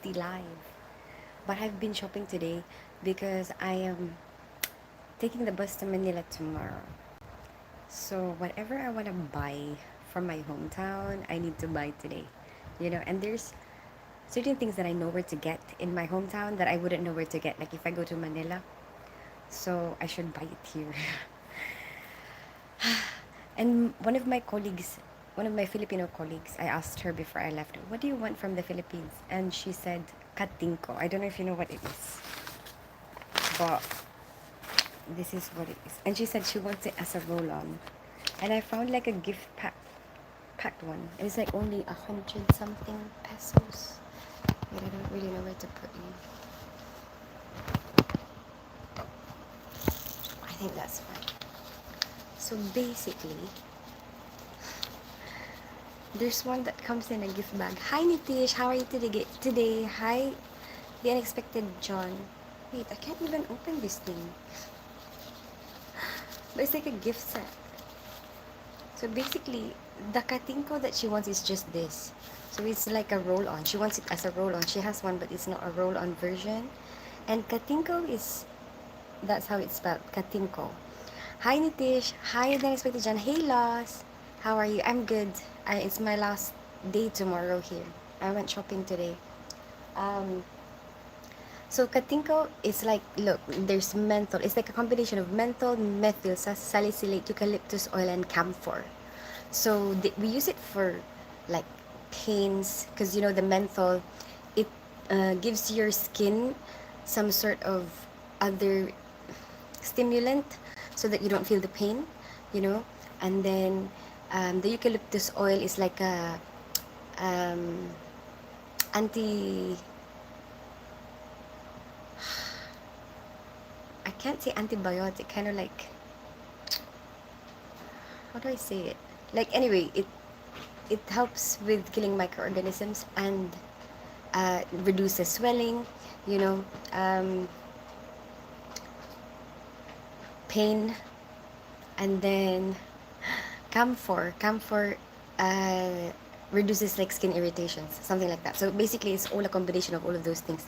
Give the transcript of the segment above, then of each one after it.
50 live. But I've been shopping today because I am taking the bus to Manila tomorrow. So whatever I want to buy from my hometown, I need to buy today. And there's certain things that I know where to get in my hometown that I wouldn't know where to get, like if I go to Manila. So I should buy it here. And one of my Filipino colleagues, I asked her before I left, what do you want from the Philippines? And she said, katingko. I don't know if you know what it is, but this is what it is. And she said she wants it as a roll-on. And I found like a gift packed one. It was like only 100 something pesos. But I don't really know where to put it. I think that's fine. So basically, there's one that comes in a gift bag. Hi Nitish, how are you today? Hi, the unexpected John. Wait, I can't even open this thing. But it's like a gift set. So basically, the katingko that she wants is just this. So it's like a roll-on. She wants it as a roll-on. She has one, but it's not a roll-on version. And katingko is, that's how it's spelled, katingko. Hi Nitish. Hi the unexpected John. Hey Loss. How are you? I'm good. It's my last day tomorrow here. I went shopping today. So katingko is like, look, there's menthol. It's like a combination of menthol, methyl salicylate, eucalyptus oil, and camphor. So we use it for like pains, because the menthol, it gives your skin some sort of other stimulant so that you don't feel the pain, and then the eucalyptus oil is like a um, anti I can't say antibiotic, kind of like, how do I say it? Like, anyway, it helps with killing microorganisms and reduces swelling, you know, um, pain, and then camphor reduces like skin irritations, something like that. So basically, it's all a combination of all of those things.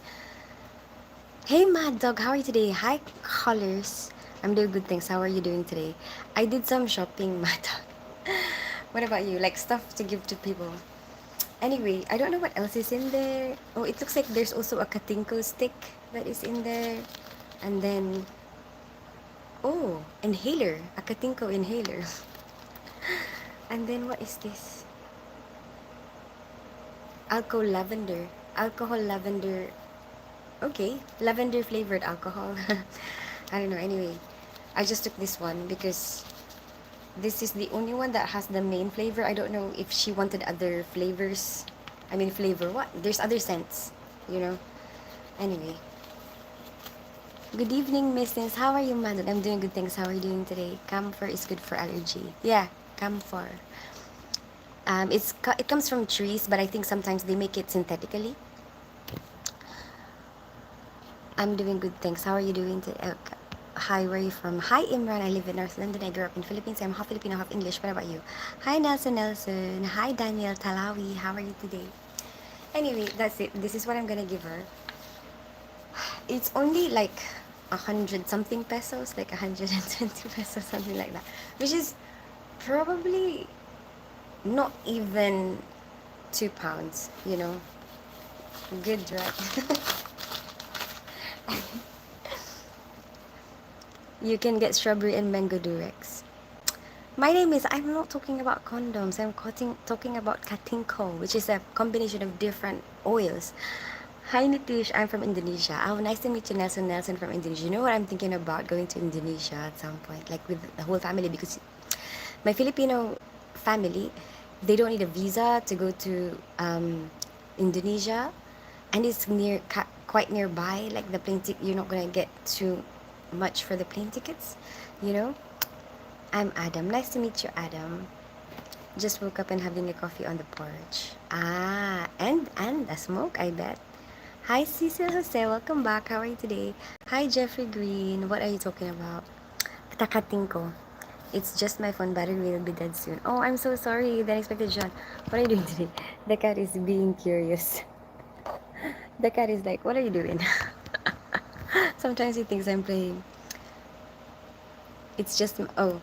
Hey, Mad Dog, how are you today? Hi, Colors. I'm doing good, thanks. How are you doing today? I did some shopping, Mad Dog. What about you? Like stuff to give to people. Anyway, I don't know what else is in there. Oh, it looks like there's also a katinko stick that is in there. And then, oh, inhaler. A katinko inhaler. And then what is this? Alcohol lavender. Okay, lavender flavored alcohol. I don't know. Anyway, I just took this one because this is the only one that has the main flavor. I don't know if she wanted other flavors. I mean, flavor what? There's other scents, you know. Anyway. Good evening, Mrs. How are you, madam? I'm doing good, thanks. How are you doing today? Camphor is good for allergy. Yeah, camphor. It comes from trees, but I think sometimes they make it synthetically. I'm doing good, thanks. How are you doing today? Hi, where are you from? Hi, Imran. I live in North London. I grew up in Philippines. I'm half Filipino, half English. What about you? Hi, Nelson. Hi, Daniel Talawi. How are you today? Anyway, that's it. This is what I'm gonna give her. It's only like 100 something pesos, like 120 pesos, something like that, which is probably not even 2 pounds. Good, right? You can get strawberry and mango durex. My name is, I'm not talking about condoms, I'm talking about katingko, which is a combination of different oils. Hi Nitish, I'm from Indonesia. Oh, nice to meet you, Nelson from Indonesia. You know what, I'm thinking about going to Indonesia at some point, like with the whole family, because my Filipino family, they don't need a visa to go to Indonesia, and it's quite nearby. Like the plane ticket, you're not gonna get too much for the plane tickets, you know. I'm Adam. Nice to meet you, Adam. Just woke up and having a coffee on the porch. And a smoke, I bet. Hi, Cecil Jose. Welcome back. How are you today? Hi, Jeffrey Green. What are you talking about? Takatingko. It's just my phone battery will be dead soon. Oh, I'm so sorry. The unexpected John. What are you doing today? The cat is being curious. The cat is like, what are you doing? Sometimes he thinks I'm playing. It's just, oh,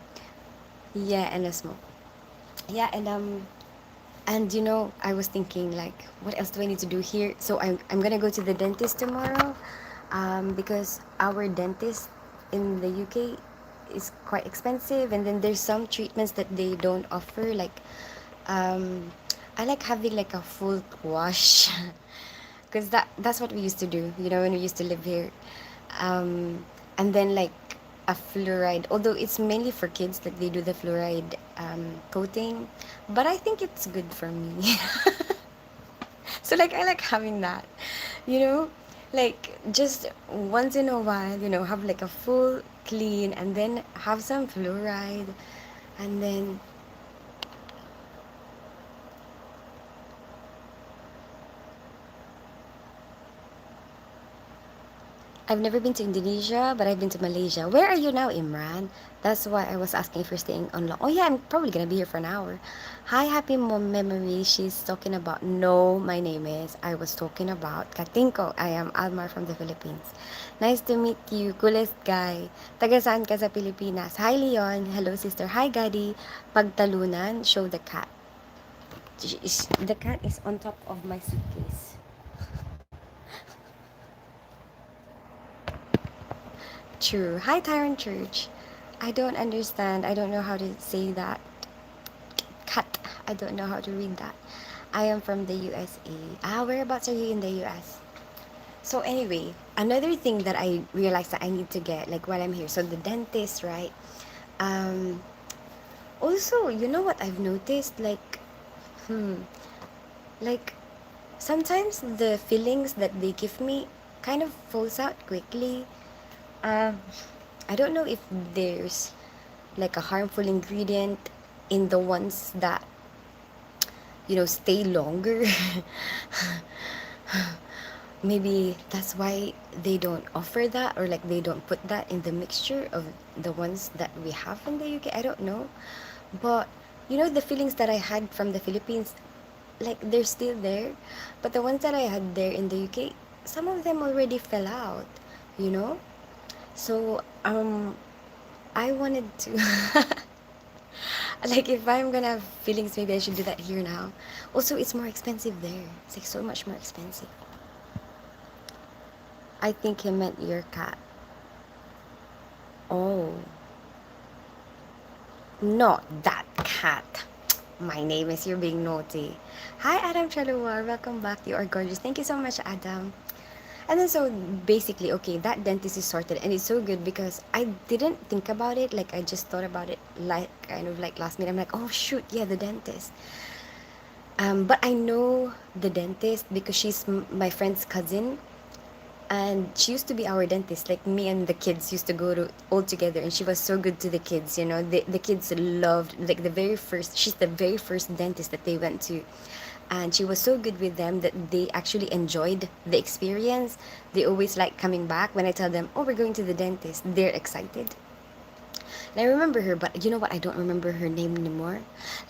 yeah, and a smoke. Yeah, and I was thinking like, what else do I need to do here? So I'm gonna go to the dentist tomorrow, because our dentist in the UK is quite expensive, and then there's some treatments that they don't offer. Like, um, I like having like a full wash, because that's what we used to do. When we used to live here, um, and then like a fluoride. Although it's mainly for kids that they do the fluoride coating, but I think it's good for me. So like I like having that, you know, like just once in a while, have like a full clean and then have some fluoride, and then I've never been to Indonesia, but I've been to Malaysia. Where are you now, Imran? That's why I was asking if you're staying on long. Oh yeah, I'm probably gonna be here for an hour. Hi, happy memory. She's talking about. No, my name is. I was talking about Katingko. I am Almar from the Philippines. Nice to meet you, coolest guy. Taga saan ka sa Pilipinas? Hi, Leon. Hello, sister. Hi, Gadi. Pagtalunan, show the cat. The cat is on top of my suitcase. True. Hi, Tyrant Church. I don't understand. I don't know how to say that. Cut. I don't know how to read that. I am from the USA. Whereabouts are you in the US? So anyway, another thing that I realized that I need to get, like while I'm here, so the dentist, right? Um, Also, you know what I've noticed? Like sometimes the fillings that they give me kind of falls out quickly. Um, I don't know if there's like a harmful ingredient in the ones that stay longer. Maybe that's why they don't offer that, or like they don't put that in the mixture of the ones that we have in the UK. I don't know, but the feelings that I had from the Philippines, like they're still there, but the ones that I had there in the UK, some of them already fell out, you know so I wanted to like, if I'm gonna have feelings, maybe I should do that here now. Also, it's more expensive there. It's like so much more expensive. I think he meant your cat. Oh, not that cat. My name is, you're being naughty. Hi, Adam Chaluar. Welcome back. You are gorgeous. Thank you so much, Adam. And then, so basically, okay, that dentist is sorted, and it's so good because I didn't think about it. Like, I just thought about it, like, kind of like last minute. I'm like, oh shoot, yeah, the dentist. But I know the dentist because she's my friend's cousin, and she used to be our dentist. Like, me and the kids used to go to all together, and she was so good to the kids. The kids loved, like, the very first. She's the very first dentist that they went to, and she was so good with them that they actually enjoyed the experience. They always like coming back when I tell them, oh, we're going to the dentist. They're excited. And I remember her, but you know what? I don't remember her name anymore.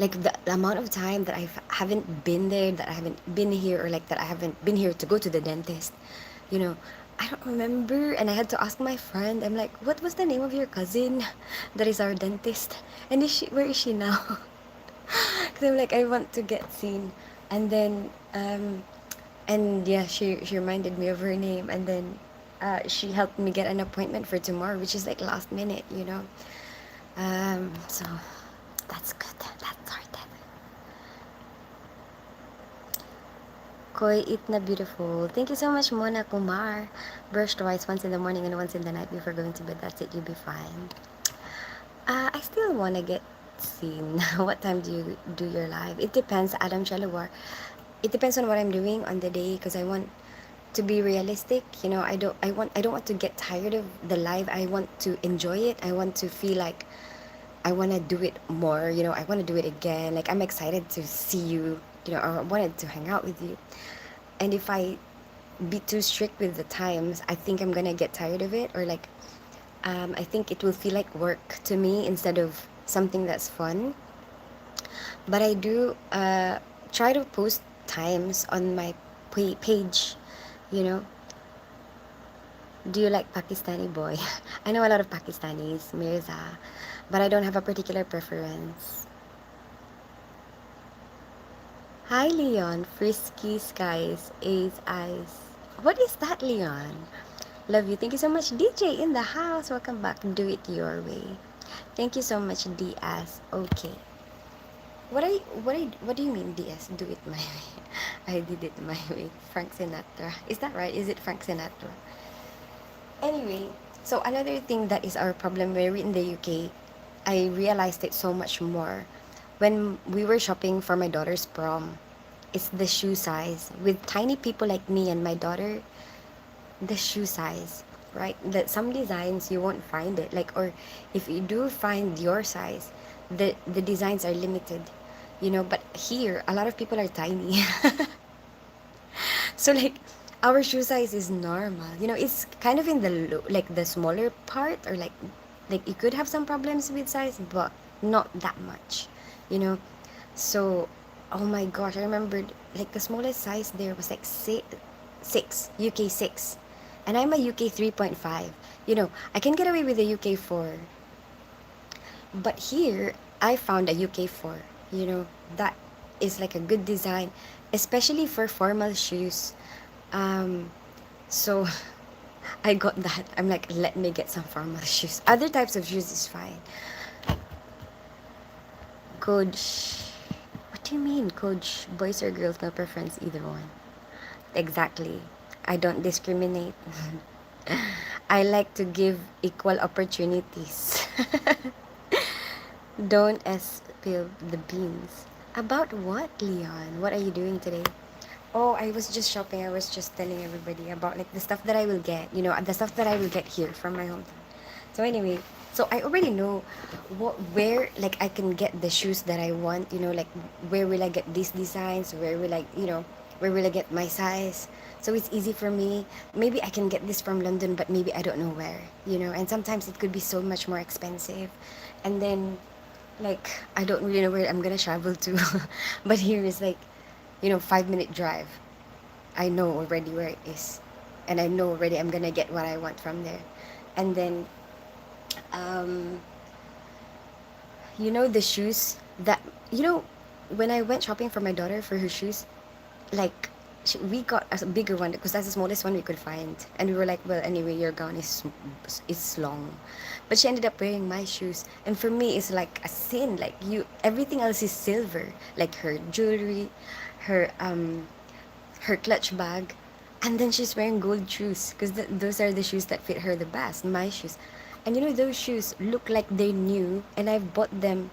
Like, the amount of time that I haven't been there, that I haven't been here, or like that I haven't been here to go to the dentist, you know, I don't remember. And I had to ask my friend. I'm like, what was the name of your cousin that is our dentist? And where is she now? Because I'm like, I want to get seen. And then, and yeah, she reminded me of her name. And then she helped me get an appointment for tomorrow, which is like last minute. So that's good. That's sorted. Koi Itna Beautiful. Thank you so much, Mona Kumar. Brush twice, once in the morning and once in the night before going to bed. That's it. You'll be fine. I still want to get seen. What time do you do your live? It depends, Adam Chalawar. It depends on what I'm doing on the day, because I want to be realistic. I don't want to get tired of the live. I want to enjoy it. I want to feel like I want to do it more. I want to do it again. Like, I'm excited to see you, or I wanted to hang out with you. And if I be too strict with the times, I think I'm gonna get tired of it, or like, I think it will feel like work to me instead of something that's fun. But I do try to post times on my page, You know, do you like Pakistani boy? I know a lot of Pakistanis, Mirza, but I don't have a particular preference. Hi, Leon. Frisky skies, A's eyes. What is that, Leon? Love you. Thank you so much, DJ in the house. Welcome back. Do it your way. Thank you so much, DS. Okay. What do you mean, DS? Do it my way. I did it my way. Frank Sinatra. Is that right? Is it Frank Sinatra? Anyway, so another thing that is our problem when we're in the UK, I realized it so much more when we were shopping for my daughter's prom. It's the shoe size. With tiny people like me and my daughter, the shoe size, right? That some designs you won't find it. Like, or if you do find your size, the designs are limited, you know. But here, a lot of people are tiny. So like our shoe size is normal, you know. It's kind of in the like the smaller part, or like you could have some problems with size, but not that much, you know. So oh my gosh, I remembered like the smallest size there was like six, UK 6, and I'm a UK 3.5. You know, I can get away with a UK 4, but here I found a UK 4, you know. That is like a good design, especially for formal shoes. um so I got that. I'm like, let me get some formal shoes. Other types of shoes is fine. Coach. What do you mean, coach? Boys or girls, no preference, either one. Exactly. I don't discriminate. I like to give equal opportunities. Don't spill the beans. About what, Leon? What are you doing today? Oh, I was just shopping. I was just telling everybody about like the stuff that I will get, you know, the stuff that I will get here from my hometown. So anyway, so I already know where like I can get the shoes that I want, you know, like where will I get these designs, where will I, you know, where will I get my size. So it's easy for me. Maybe I can get this from London, but maybe I don't know where, you know, and sometimes it could be so much more expensive. And then like I don't really know where I'm gonna travel to. But here is like, you know, 5 minute drive. I know already where it is, and I know already I'm gonna get what I want from there. And then um you know, the shoes that, you know, when I went shopping for my daughter for her shoes, like we got a bigger one because that's the smallest one we could find, and we were like, well, anyway, your gown is long. But she ended up wearing my shoes, and for me it's like a sin. Like, you, everything else is silver, like her jewelry, her her clutch bag, and then she's wearing gold shoes because those are the shoes that fit her the best, my shoes. And you know, those shoes look like they're new, and I've bought them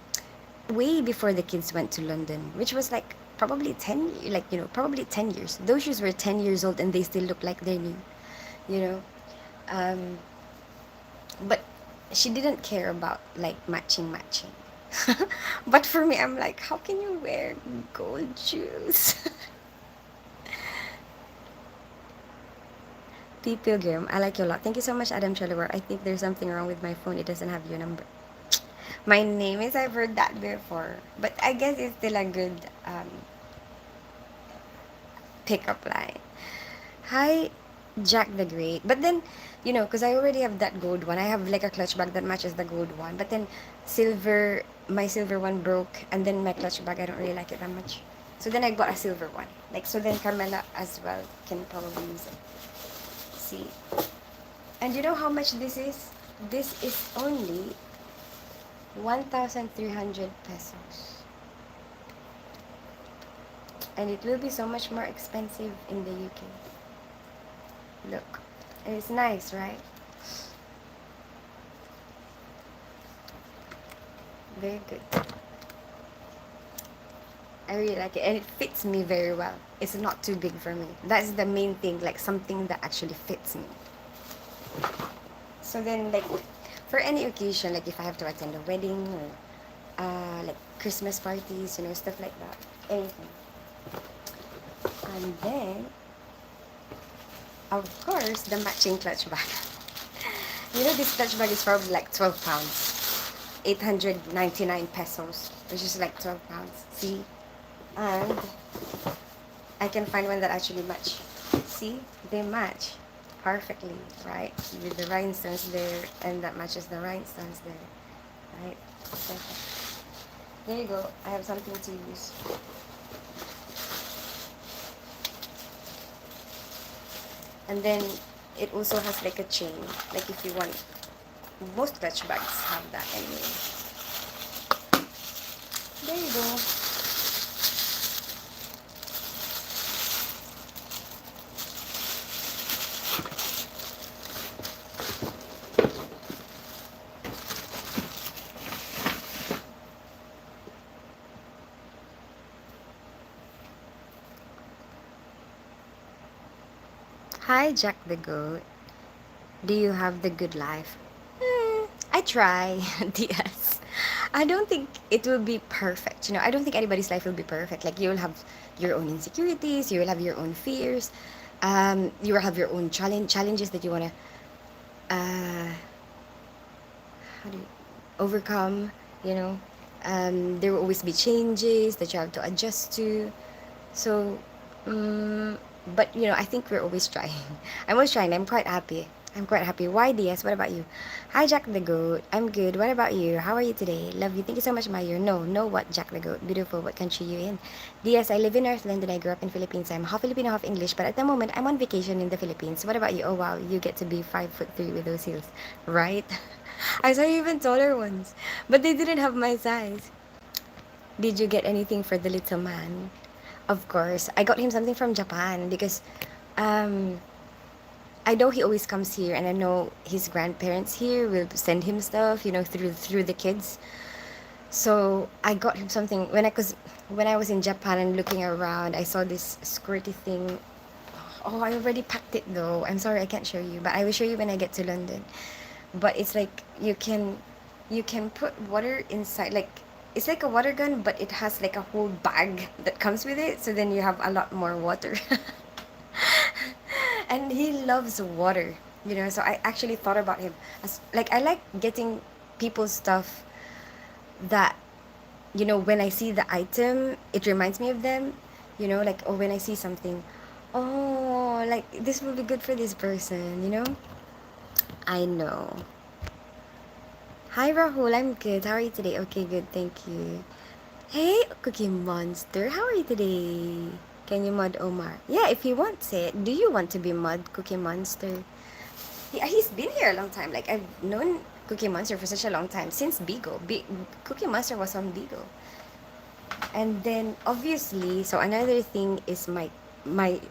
way before the kids went to London, which was like probably 10, like, you know, probably 10 years. Those shoes were 10 years old and they still look like they're new, you know. um but she didn't care about like matching. But for me, I'm like, how can you wear gold shoes? P Pilgrim, I like you a lot. Thank you so much, Adam Chalawar. I think there's something wrong with my phone. It doesn't have your number. My name is, I've heard that before, but I guess it's still a good pickup line. Hi, Jack the Great. But then, you know, because I already have that gold one. I have like a clutch bag that matches the gold one. But then silver, my silver one broke, and then my clutch bag, I don't really like it that much. So then I bought a silver one. Like, so then Carmela as well can probably use it. See. And you know how much this is? This is only 1,300 pesos. And it will be so much more expensive in the UK. Look. And it's nice, right? Very good. I really like it. And it fits me very well. It's not too big for me. That's the main thing. Like, something that actually fits me. So then, like, for any occasion, like if I have to attend a wedding or like Christmas parties, you know, stuff like that, anything. And then, of course, the matching clutch bag. You know, this clutch bag is probably like 12 pounds, 899 pesos, which is like 12 pounds. See? And I can find one that actually match. See? they match perfectly, right? With the rhinestones there, and that matches the rhinestones there, right? Perfect. There you go. I have something to use. And then it also has like a chain, like if you want, most clutch bags have that anyway. There you go. Hi, Jack the Goat. Do you have the good life? I try. Yes. I don't think it will be perfect. I don't think anybody's life will be perfect. Like, you'll have your own insecurities, you will have your own fears, you will have your own challenges that you want to, how do you, overcome, you know. There will always be changes that you have to adjust to. So, um, but I think we're always trying. I'm always trying. I'm quite happy. I'm quite happy. Why, DS? What about you? Hi, Jack the Goat. I'm good. What about you? How are you today? Love you. Thank you so much, Mayor. No, what, Jack the Goat? Beautiful. What country you in? DS, I live in North London. I grew up in Philippines. I'm half Filipino, half English. But at the moment, I'm on vacation in the Philippines. What about you? Oh, wow. You get to be 5'3" with those heels. Right? I saw even taller ones. But they didn't have my size. Did you get anything for the little man? Of course, I got him something from Japan because um, I know he always comes here, and I know his grandparents here will send him stuff, through the kids. So I got him something cause when I was in Japan and looking around, I saw this squirty thing. Oh, I already packed it though. I'm sorry I can't show you, but I will show you when I get to London. But it's like you can put water inside, like it's like a water gun, but it has like a whole bag that comes with it, so then you have a lot more water. And he loves water, so I actually thought about him as, like, I like getting people stuff that, when I see the item, it reminds me of them, like, or when I see something, oh, like this will be good for this person. I know. Hi, Rahul. I'm good. How are you today? Okay, good. Thank you. Hey, Cookie Monster. How are you today? Can you mod Omar? Yeah, if he wants it. Do you want to be mod Cookie Monster? He's been here a long time. Like, I've known Cookie Monster for such a long time. Since Bigo. Cookie Monster was on Bigo. And then, obviously, so another thing is my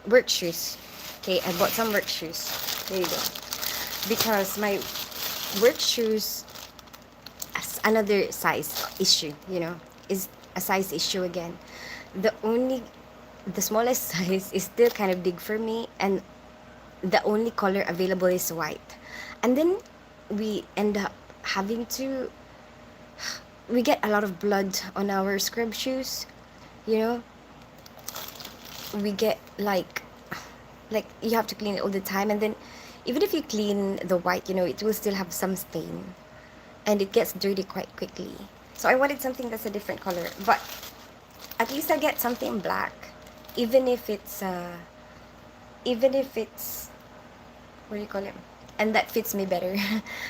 work shoes. Okay, I bought some work shoes. There you go. Because my work shoes, another size issue, is a size issue again. The only, the smallest size is still kind of big for me, and the only color available is white. And then we end up having to, we get a lot of blood on our scrub shoes, you know? We get like you have to clean it all the time, and then even if you clean the white, it will still have some stain, and it gets dirty quite quickly. So I wanted something that's a different color, but at least I get something black, even if it's what do you call it? And that fits me better.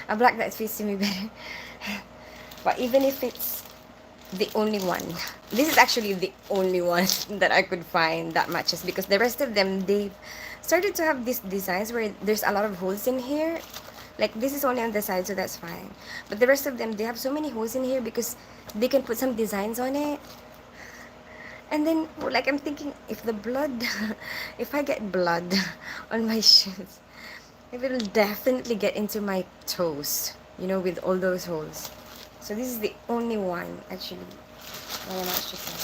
A black that fits me better. But even if it's the only one, this is actually the only one that I could find that matches, because the rest of them, they've started to have these designs where there's a lot of holes in here. Like, this is only on the side, so that's fine. But the rest of them, they have so many holes in here because they can put some designs on it. And then, like, I'm thinking, if the blood, if I get blood on my shoes, it will definitely get into my toes, with all those holes. So this is the only one, actually. Why am I just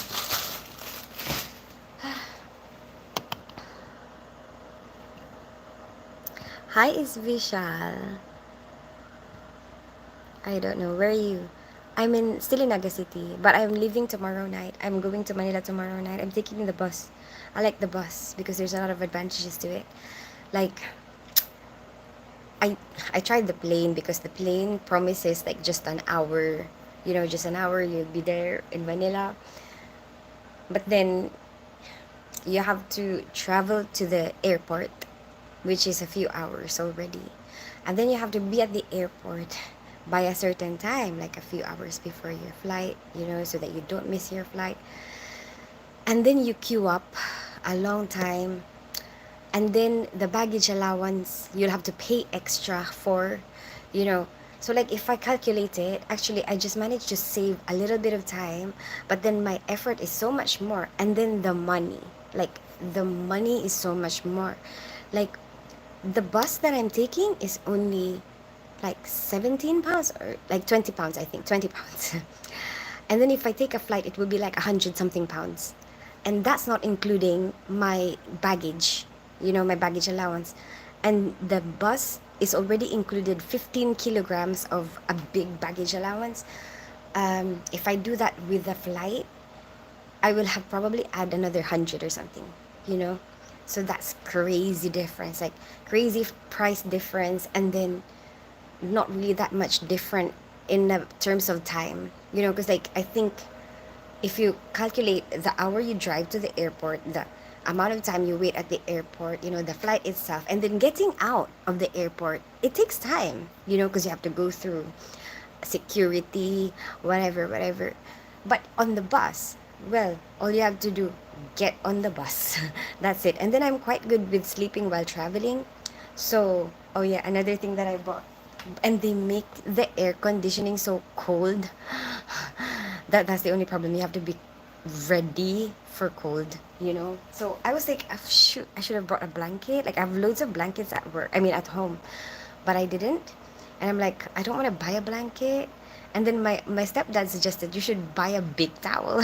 Hi, is Vishal. I don't know. Where are you? Still in Naga City, but I'm leaving tomorrow night. I'm going to Manila tomorrow night. I'm taking the bus. I like the bus because there's a lot of advantages to it. Like, I I tried the plane because the plane promises like just an hour, just an hour you'll be there in Manila. But then you have to travel to the airport which is a few hours already. And then you have to be at the airport by a certain time, like a few hours before your flight, so that you don't miss your flight. And then you queue up a long time. And then the baggage allowance, you'll have to pay extra for, you know. So like if I calculate it, actually I just managed to save a little bit of time, but then my effort is so much more. And then the money is so much more. Like the bus that I'm taking is only like 17 pounds or like 20 pounds, I think, 20 pounds. And then if I take a flight, it will be like 100 something pounds. And that's not including my baggage, my baggage allowance. And the bus is already included 15 kilograms of a big baggage allowance. If I do that with the flight, I will have probably add another 100 or something, you know? So that's crazy difference, like crazy price difference, and then not really that much different in the terms of time, because like I think if you calculate the hour you drive to the airport, the amount of time you wait at the airport, the flight itself, and then getting out of the airport, it takes time, because you have to go through security, whatever, whatever. But on the bus, well, all you have to do, get on the bus. That's it. And then I'm quite good with sleeping while traveling. So, oh yeah, another thing that I bought. And they make the air conditioning so cold. That's the only problem. You have to be ready for cold. So I was like, oh, shoot, I should have brought a blanket. Like I have loads of blankets at work. I mean at home, but I didn't. And I'm like, I don't want to buy a blanket. And then my stepdad suggested you should buy a big towel.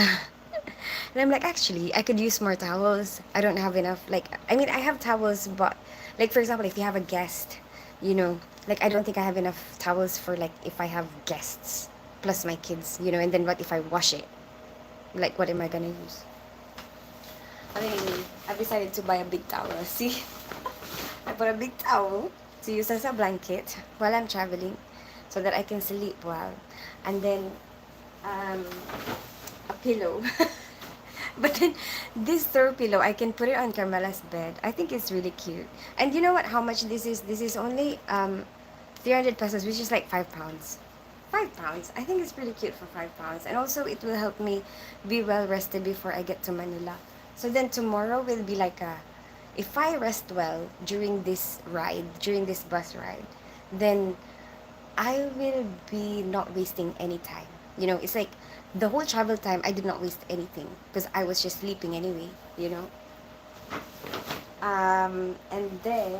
And I'm like, actually, I could use more towels. I don't have enough. Like, I mean, I have towels, but like for example, if you have a guest, like I don't think I have enough towels for like if I have guests plus my kids. And then what if I wash it? Like, what am I gonna use? I mean, I've decided to buy a big towel. See, I bought a big towel to use as a blanket while I'm traveling, so that I can sleep well, and then um, a pillow. But then this throw pillow, I can put it on Carmela's bed. I think it's really cute. And you know what? How much this is? This is only 300 pesos, which is like 5 pounds. 5 pounds. I think it's pretty cute for 5 pounds. And also, it will help me be well rested before I get to Manila. So then tomorrow will be like if I rest well during this bus ride, then I will be not wasting any time. It's like the whole travel time I did not waste anything because I was just sleeping anyway. And then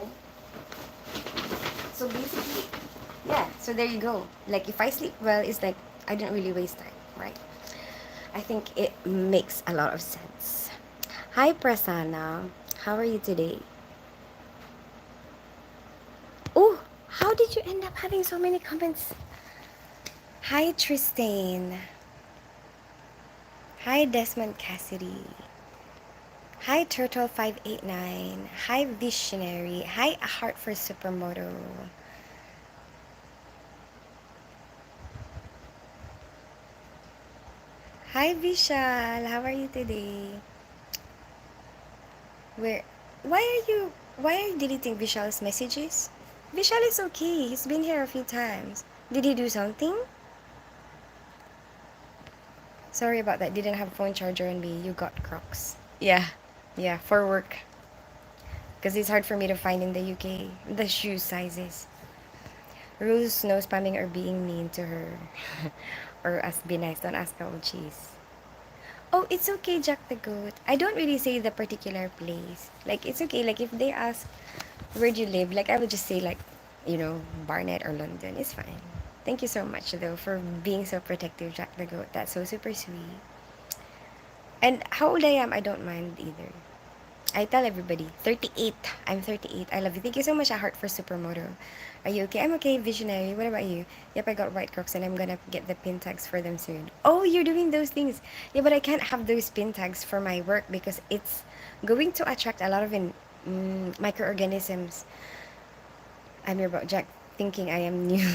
so basically, yeah, so there you go. Like if I sleep well, it's like I didn't really waste time, right? I think it makes a lot of sense. Hi Prasanna, how are you today? Oh, how did you end up having so many comments? Hi Tristan. Hi Desmond Cassidy. Hi Turtle589. Hi Visionary. Hi A Heart for Supermoto. Hi Vishal. How are you today? Where why are you deleting Vishal's messages? Vishal is okay. He's been here a few times. Did he do something? Sorry about that. Didn't have phone charger on me. You got Crocs. Yeah. Yeah, for work. Because it's hard for me to find in the UK the shoe sizes. Rose, no spamming or being mean to her. Or us be nice. Don't ask how cheese. Oh, it's okay, Jack the Goat. I don't really say the particular place. Like, it's okay. Like, if they ask, where do you live? Like, I would just say, like, Barnet or London. It's fine. Thank you so much, though, for being so protective, Jack the Goat. That's so super sweet. And how old I am, I don't mind either. I tell everybody, 38. I'm 38. I love you. Thank you so much, A Heart for Supermoto. Are you okay? I'm okay, Visionary. What about you? Yep, I got white Crocs and I'm gonna get the pin tags for them soon. Oh, you're doing those things. Yeah, but I can't have those pin tags for my work because it's going to attract a lot of microorganisms. I'm here about Jack thinking I am new.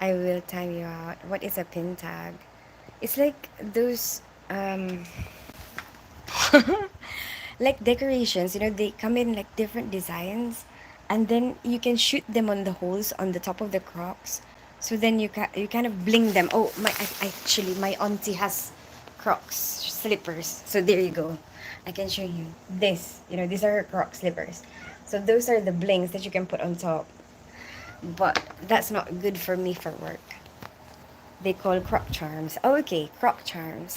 I will time you out. What is a pin tag? It's like those like decorations, they come in like different designs. and then you can shoot them on the holes on the top of the Crocs. So then you kind of bling them. Oh, actually my auntie has Crocs slippers. So there you go. I can show you this. You know, these are her Croc slippers. So those are the blings that you can put on top. But that's not good for me for work. They call Croc charms. Oh, okay, Croc charms.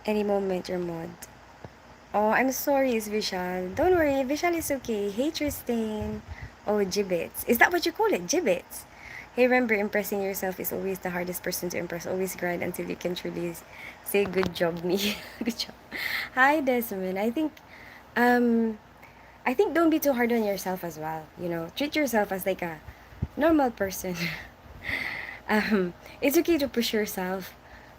Any moment, your mod. Oh, I'm sorry, it's Vishal. Don't worry, Vishal is okay. Hey, Tristan. Oh, gibbets. Is that what you call it? Gibbets. Hey, remember, impressing yourself is always the hardest person to impress. Always grind until you can truly say, good job, me. Good job. Hi, Desmond. Um, I think don't be too hard on yourself as well. You know, treat yourself as like a normal person. It's okay to push yourself,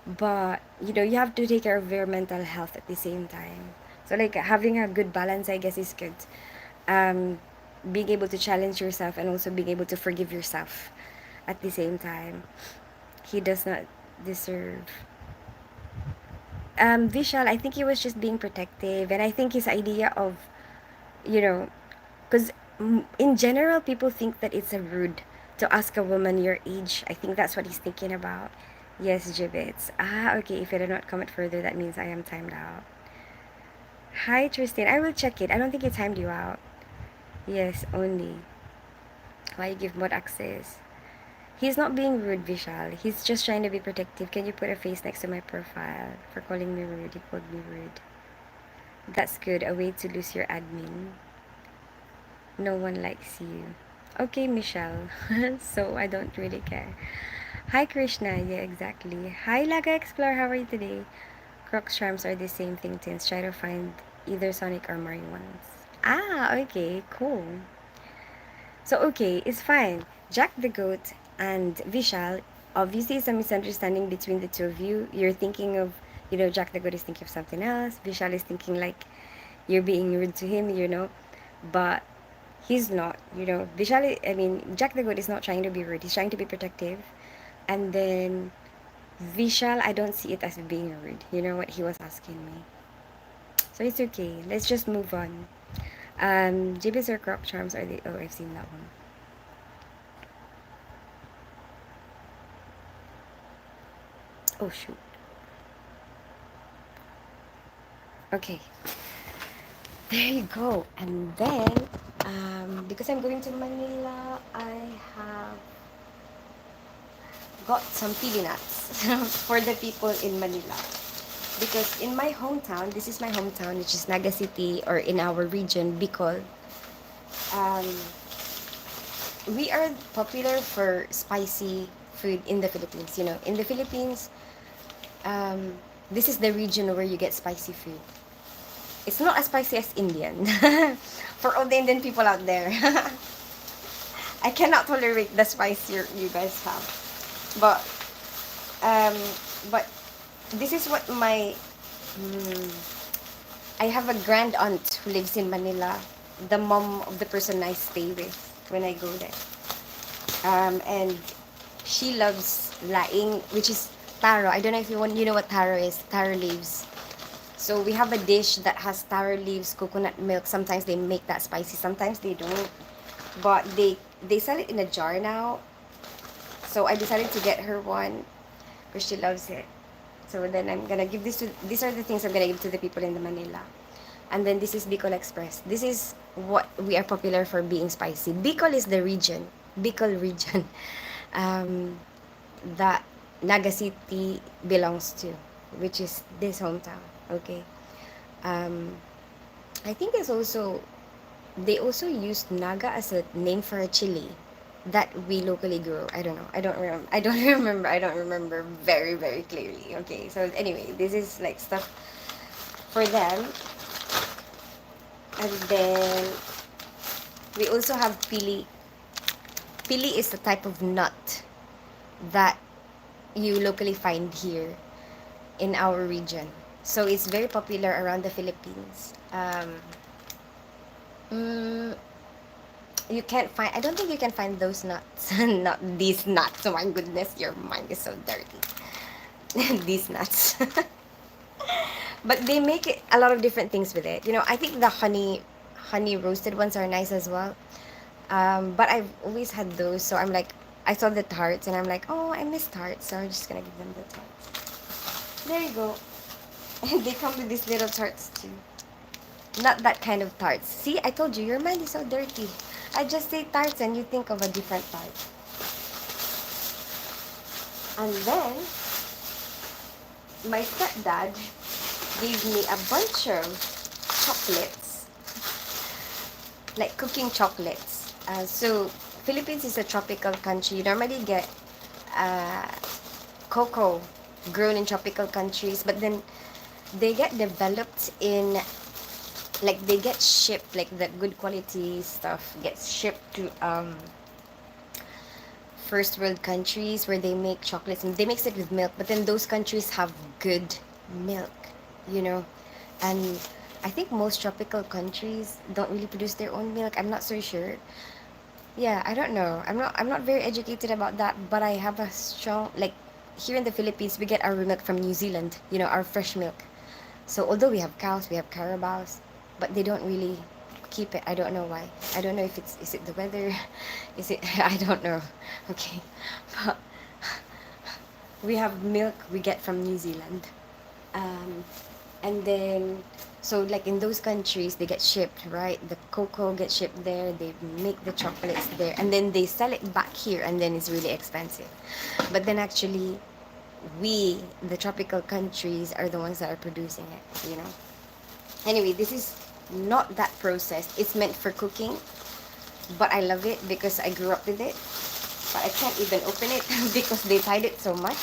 but you know you have to take care of your mental health at the same time. So like having a good balance, I guess, is good. Um, being able to challenge yourself and also being able to forgive yourself at the same time. He does not deserve. Vishal, I think he was just being protective, and I think his idea of, you know, because in general people think that it's a rude to ask a woman your age. I think that's what he's thinking about. Yes, gibbets. Ah, okay, if I do not comment further, that means I am timed out. Hi, Tristan. I will check it. I don't think it timed you out. Yes, only. Why you give mod access? He's not being rude, Vishal. He's just trying to be protective. Can you put a face next to my profile? For calling me rude, he called me rude. That's good. A way to lose your admin. No one likes you. Okay, Michelle. So I don't really care. Hi, Krishna. Yeah, exactly. Hi, Laga Explorer. How are you today? Crocs charms are the same thing, Tins. Try to find either Sonic or Mario ones. Ah, okay, cool. So, okay, it's fine. Jack the Goat and Vishal, obviously, it's a misunderstanding between the two of you. You're thinking of, you know, Jack the Goat is thinking of something else. Vishal is thinking like you're being rude to him, you know. But he's not, you know. Vishal, I mean, Jack the Goat is not trying to be rude. He's trying to be protective. And then Vishal, I don't see it as being rude. You know what he was asking me. So it's okay. Let's just move on. Jibbies or Croc Charms are the... Oh, I've seen that one. Oh, shoot. Okay. There you go. And then, because I'm going to Manila, I have got some pili nuts for the people in Manila. Because in my hometown, this is my hometown, which is Naga City, or in our region, Bicol, um, we are popular for spicy food in the Philippines. You know, in the Philippines, um, this is the region where you get spicy food. It's not as spicy as Indian. For all the Indian people out there, I cannot tolerate the spice you guys have. But um, but this is what my I have a grand aunt who lives in Manila, the mom of the person I stay with when I go there. And she loves laing, which is taro. I don't know if you know what taro is. Taro leaves. So we have a dish that has taro leaves, coconut milk. Sometimes they make that spicy, sometimes they don't. But they sell it in a jar now. So I decided to get her one because she loves it. So then I'm gonna give this to, these are the things I'm gonna give to the people in the Manila. And then this is Bicol Express. This is what we are popular for being spicy. Bicol is the region, Bicol region, um, that Naga City belongs to, which is this hometown. Okay. Um, I think there's also, they also used Naga as a name for a chili that we locally grow. I don't know. I don't remember. I don't remember. I don't remember very, very clearly. Okay. So anyway, this is like stuff for them. And then we also have pili. Pili is a type of nut that you locally find here in our region. So it's very popular around the Philippines. Mm, you can't find, I don't think you can find those nuts. Not these nuts. Oh my goodness, your mind is so dirty. These nuts. But they make it a lot of different things with it. You know, I think the honey roasted ones are nice as well. But I've always had those, so I'm like, I saw the tarts and I'm like, oh, I miss tarts, so I'm just gonna give them the tarts. There you go. And they come with these little tarts too. Not that kind of tarts. See, I told you, your mind is so dirty. I just say tarts and you think of a different tart. And then, my stepdad gave me a bunch of chocolates, like cooking chocolates. So, Philippines is a tropical country. You normally get uh, cocoa grown in tropical countries, but then they get developed in, like, they get shipped, like the good quality stuff gets shipped to first world countries where they make chocolates and they mix it with milk, but then those countries have good milk, you know. And I think most tropical countries don't really produce their own milk. I'm not so sure. Yeah, I don't know. I'm not very educated about that, but I have a strong, like, here in the Philippines we get our milk from New Zealand, you know, our fresh milk. So although we have cows, we have carabaos, but they don't really keep it. I don't know why. I don't know if it's, is it the weather? Is it, I don't know. Okay. But we have milk we get from New Zealand. Um, and then, so like in those countries they get shipped, right? The cocoa gets shipped there, they make the chocolates there, and then they sell it back here, and then it's really expensive. But then actually we, the tropical countries, are the ones that are producing it, you know. Anyway, this is not that processed. It's meant for cooking, but I love it because I grew up with it. But I can't even open it because they tied it so much.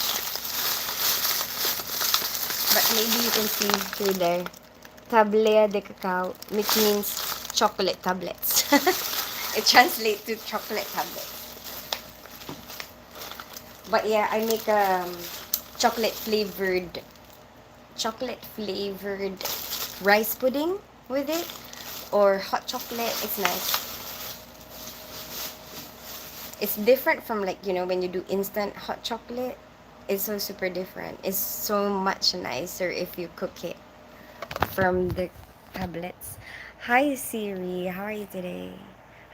But maybe you can see through there, tablea de cacao, which means chocolate tablets. It translates to chocolate tablets. But yeah, I make chocolate flavored chocolate flavored rice pudding with it, or hot chocolate. It's nice. It's different from, like, you know, when you do instant hot chocolate. It's so super different. It's so much nicer if you cook it from the tablets. Hi Siri, how are you today?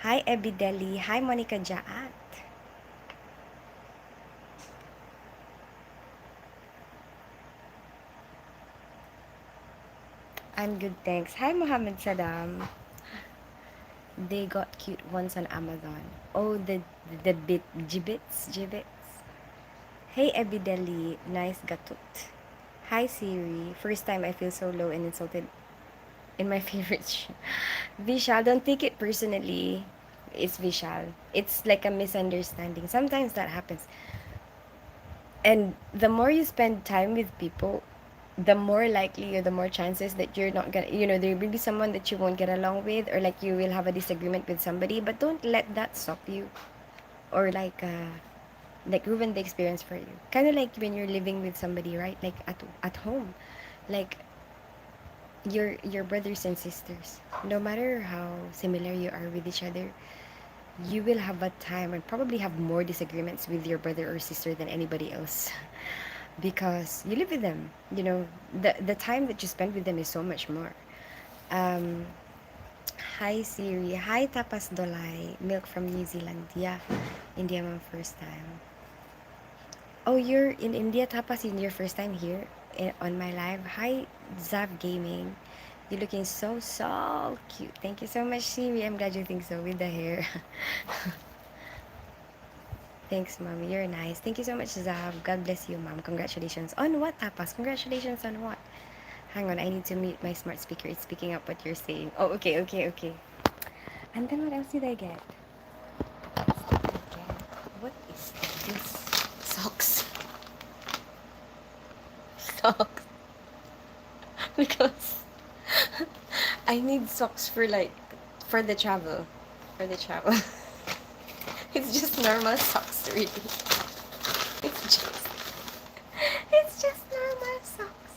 Hi Ebideli. Hi Monica Jaat. I'm good, thanks. Hi Mohammed Saddam. They got cute ones on Amazon. Oh, the bit gibbets. Hey Ebideli, nice gatut. Hi Siri, first time I feel so low and insulted in my favorite show. Vishal, don't take it personally. It's Vishal. It's like a misunderstanding. Sometimes that happens. And the more you spend time with people, the more likely or the more chances that you're not gonna, you know, there will be someone that you won't get along with, or like you will have a disagreement with somebody, but don't let that stop you, or like ruin the experience for you. Kind of like when you're living with somebody, right? Like at home, like your brothers and sisters. No matter how similar you are with each other, you will have a time and probably have more disagreements with your brother or sister than anybody else because you live with them. You know, the time that you spend with them is so much more. Um, Hi Siri. Hi Tapas Dolay. Milk from New Zealand. Yeah, India mom first time. Oh, you're in India, Tapas, in your first time here on my live. Hi, Zav Gaming. You're looking so cute. Thank you so much, Siri. I'm glad you think so with the hair. Thanks, Mom. You're nice. Thank you so much, Zav. God bless you, Mom. Congratulations. On what, Tapas? Congratulations on what? Hang on, I need to mute my smart speaker. It's picking up what you're saying. Oh, okay. And then what else did I get? What is this? Socks. Socks. Because I need socks for, like, for the travel. For the travel. It's just normal socks, really. It's just it's just normal socks.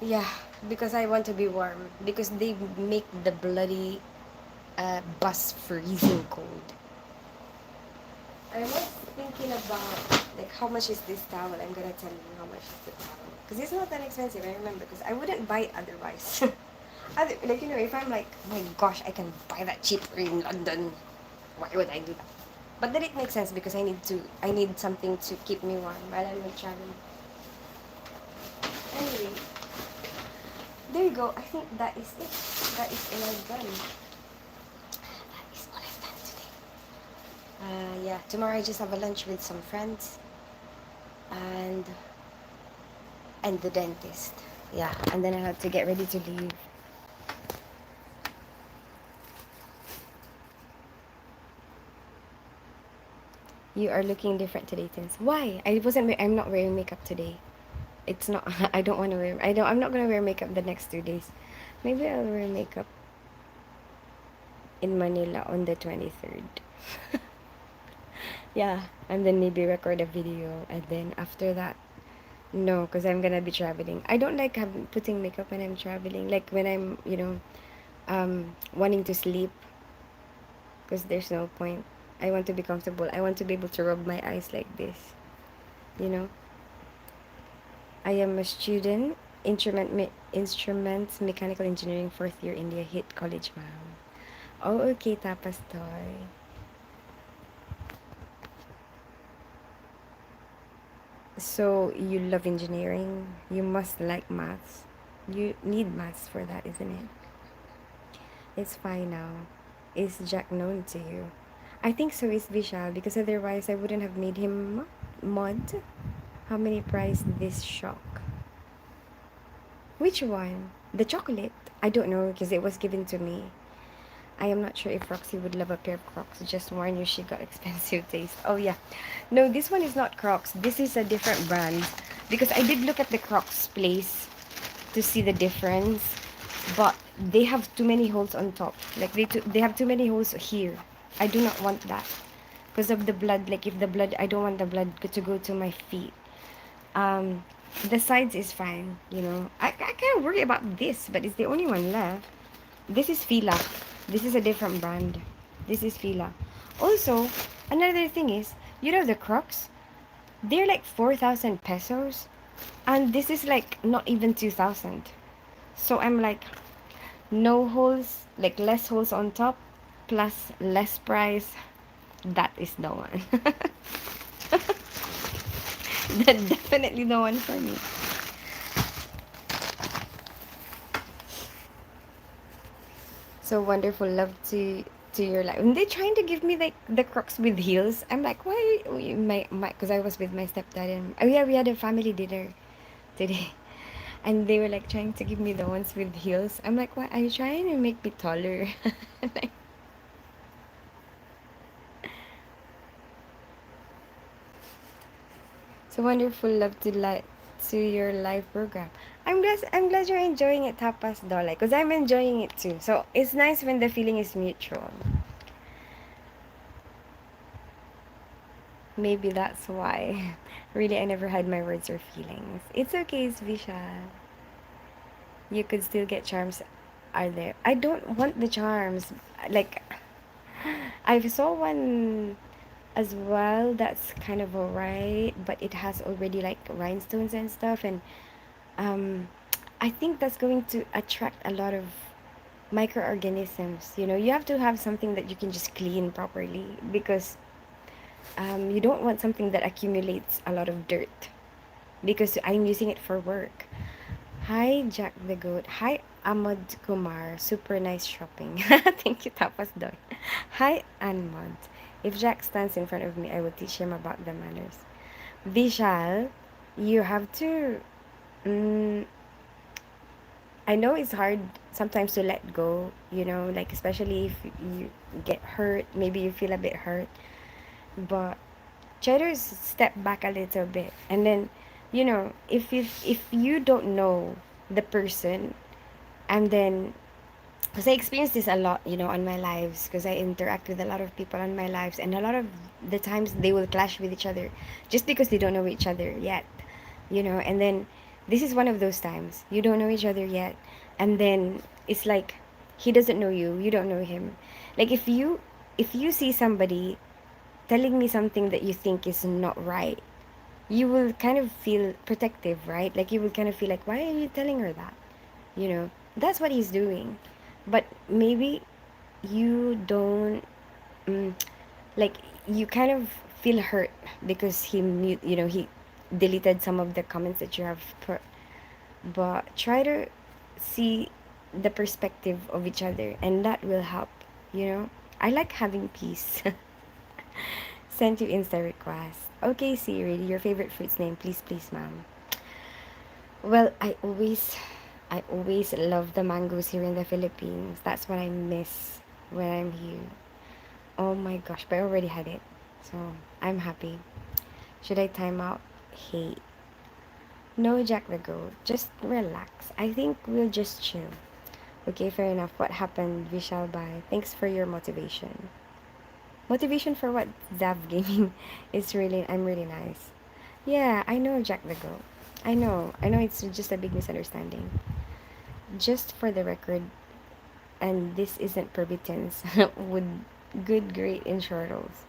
Yeah, because I want to be warm. Because they make the bloody bus freezing cold. I was thinking about like how much is this towel. I'm gonna tell you how much is the towel because it's not that expensive. I remember because I wouldn't buy it otherwise. Like if I'm like, oh my gosh, I can buy that cheaper in London. Why would I do that? But then it makes sense because I need something to keep me warm while I'm traveling. Anyway, there you go. I think that is it. That is all I've done. That is all I've done today. Yeah, tomorrow I just have a lunch with some friends and the dentist. Yeah, and then I have to get ready to leave. You are looking different today, Tins. Why? I'm not wearing makeup today. It's not. I don't want to wear. I don't. I'm not gonna wear makeup the next 2 days. Maybe I'll wear makeup in Manila on the 23rd. Yeah, and then maybe record a video, and then after that, no, because I'm gonna be traveling. I don't like putting makeup when I'm traveling. Like when I'm, wanting to sleep, because there's no point. I want to be comfortable. I want to be able to rub my eyes like this. You know. I am a student, instruments mechanical engineering, fourth year India, hit college, ma'am. Oh, okay, tapas toy. So you love engineering. You must like maths. You need maths for that, isn't it? It's fine now. Is Jack known to you? I think so is Vishal, because otherwise I wouldn't have made him mod. How many price this shock? Which one? The chocolate? I don't know because it was given to me. I am not sure if Roxy would love a pair of Crocs. Just warn you, she got expensive taste. Oh yeah. No, this one is not Crocs. This is a different brand. Because I did look at the Crocs place to see the difference. But they have too many holes on top. Like they have too many holes here. I do not want that. Because of the blood. Like if the blood, I don't want the blood to go to my feet. Um, the sides is fine, you know. I can't worry about this, but it's the only one left. This is Fila. This is a different brand. This is Fila. Also, another thing is, you know the Crocs? They're like 4,000 pesos. And this is like not even 2,000. So I'm like, no holes, like less holes on top, plus less price. That is the one. That definitely the one for me. So wonderful, love to your life. And they're trying to give me like the Crocs with heels. I'm like, why? My, because I was with my stepdad and oh yeah, we had a family dinner today, and they were like trying to give me the ones with heels. I'm like, why are you trying to make me taller? Like, so wonderful, love to your live program. I'm glad you're enjoying it, Tapas Dola, because I'm enjoying it too. So it's nice when the feeling is mutual. Maybe that's why. Really, I never had my words or feelings. It's okay, Svisha. You could still get charms. Are there? I don't want the charms. Like, I saw one as well that's kind of alright, but it has already like rhinestones and stuff. And um, I think that's going to attract a lot of microorganisms. You know, you have to have something that you can just clean properly because you don't want something that accumulates a lot of dirt because I'm using it for work. Hi, Jack the Goat. Hi, Ahmad Kumar. Super nice shopping. Thank you, Tapas Doy. Hi, Ahmad. If Jack stands in front of me, I will teach him about the manners. Vishal, you have to. Mm, I know it's hard sometimes to let go, you know, like especially if you get hurt, maybe you feel a bit hurt, but try to step back a little bit and then if you don't know the person and then because I experience this a lot, you know, on my lives because I interact with a lot of people on my lives and a lot of the times they will clash with each other just because they don't know each other yet, you know. And then this is one of those times you don't know each other yet, and then it's like he doesn't know you, you don't know him. Like if you see somebody telling me something that you think is not right, you will kind of feel protective, right? Like you will kind of feel like, why are you telling her that? You know, that's what he's doing. But maybe you don't, mm, like, you kind of feel hurt because he deleted some of the comments that you have put. But try to see the perspective of each other, and that will help, you know? I like having peace. Send you Insta request. Okay, Siri, your favorite fruit's name, please, please, ma'am. Well, I always love the mangoes here in the Philippines. That's what I miss when I'm here. Oh my gosh, but I already had it. So, I'm happy. Should I time out? Hey. No, Jack the Goat. Just relax. I think we'll just chill. Okay, fair enough. What happened? We shall buy. Thanks for your motivation. Motivation for what? Zav Gaming is really, I'm really nice. Yeah, I know Jack the Goat. I know it's just a big misunderstanding. Just for the record, and this isn't permittance, would good great in shortles.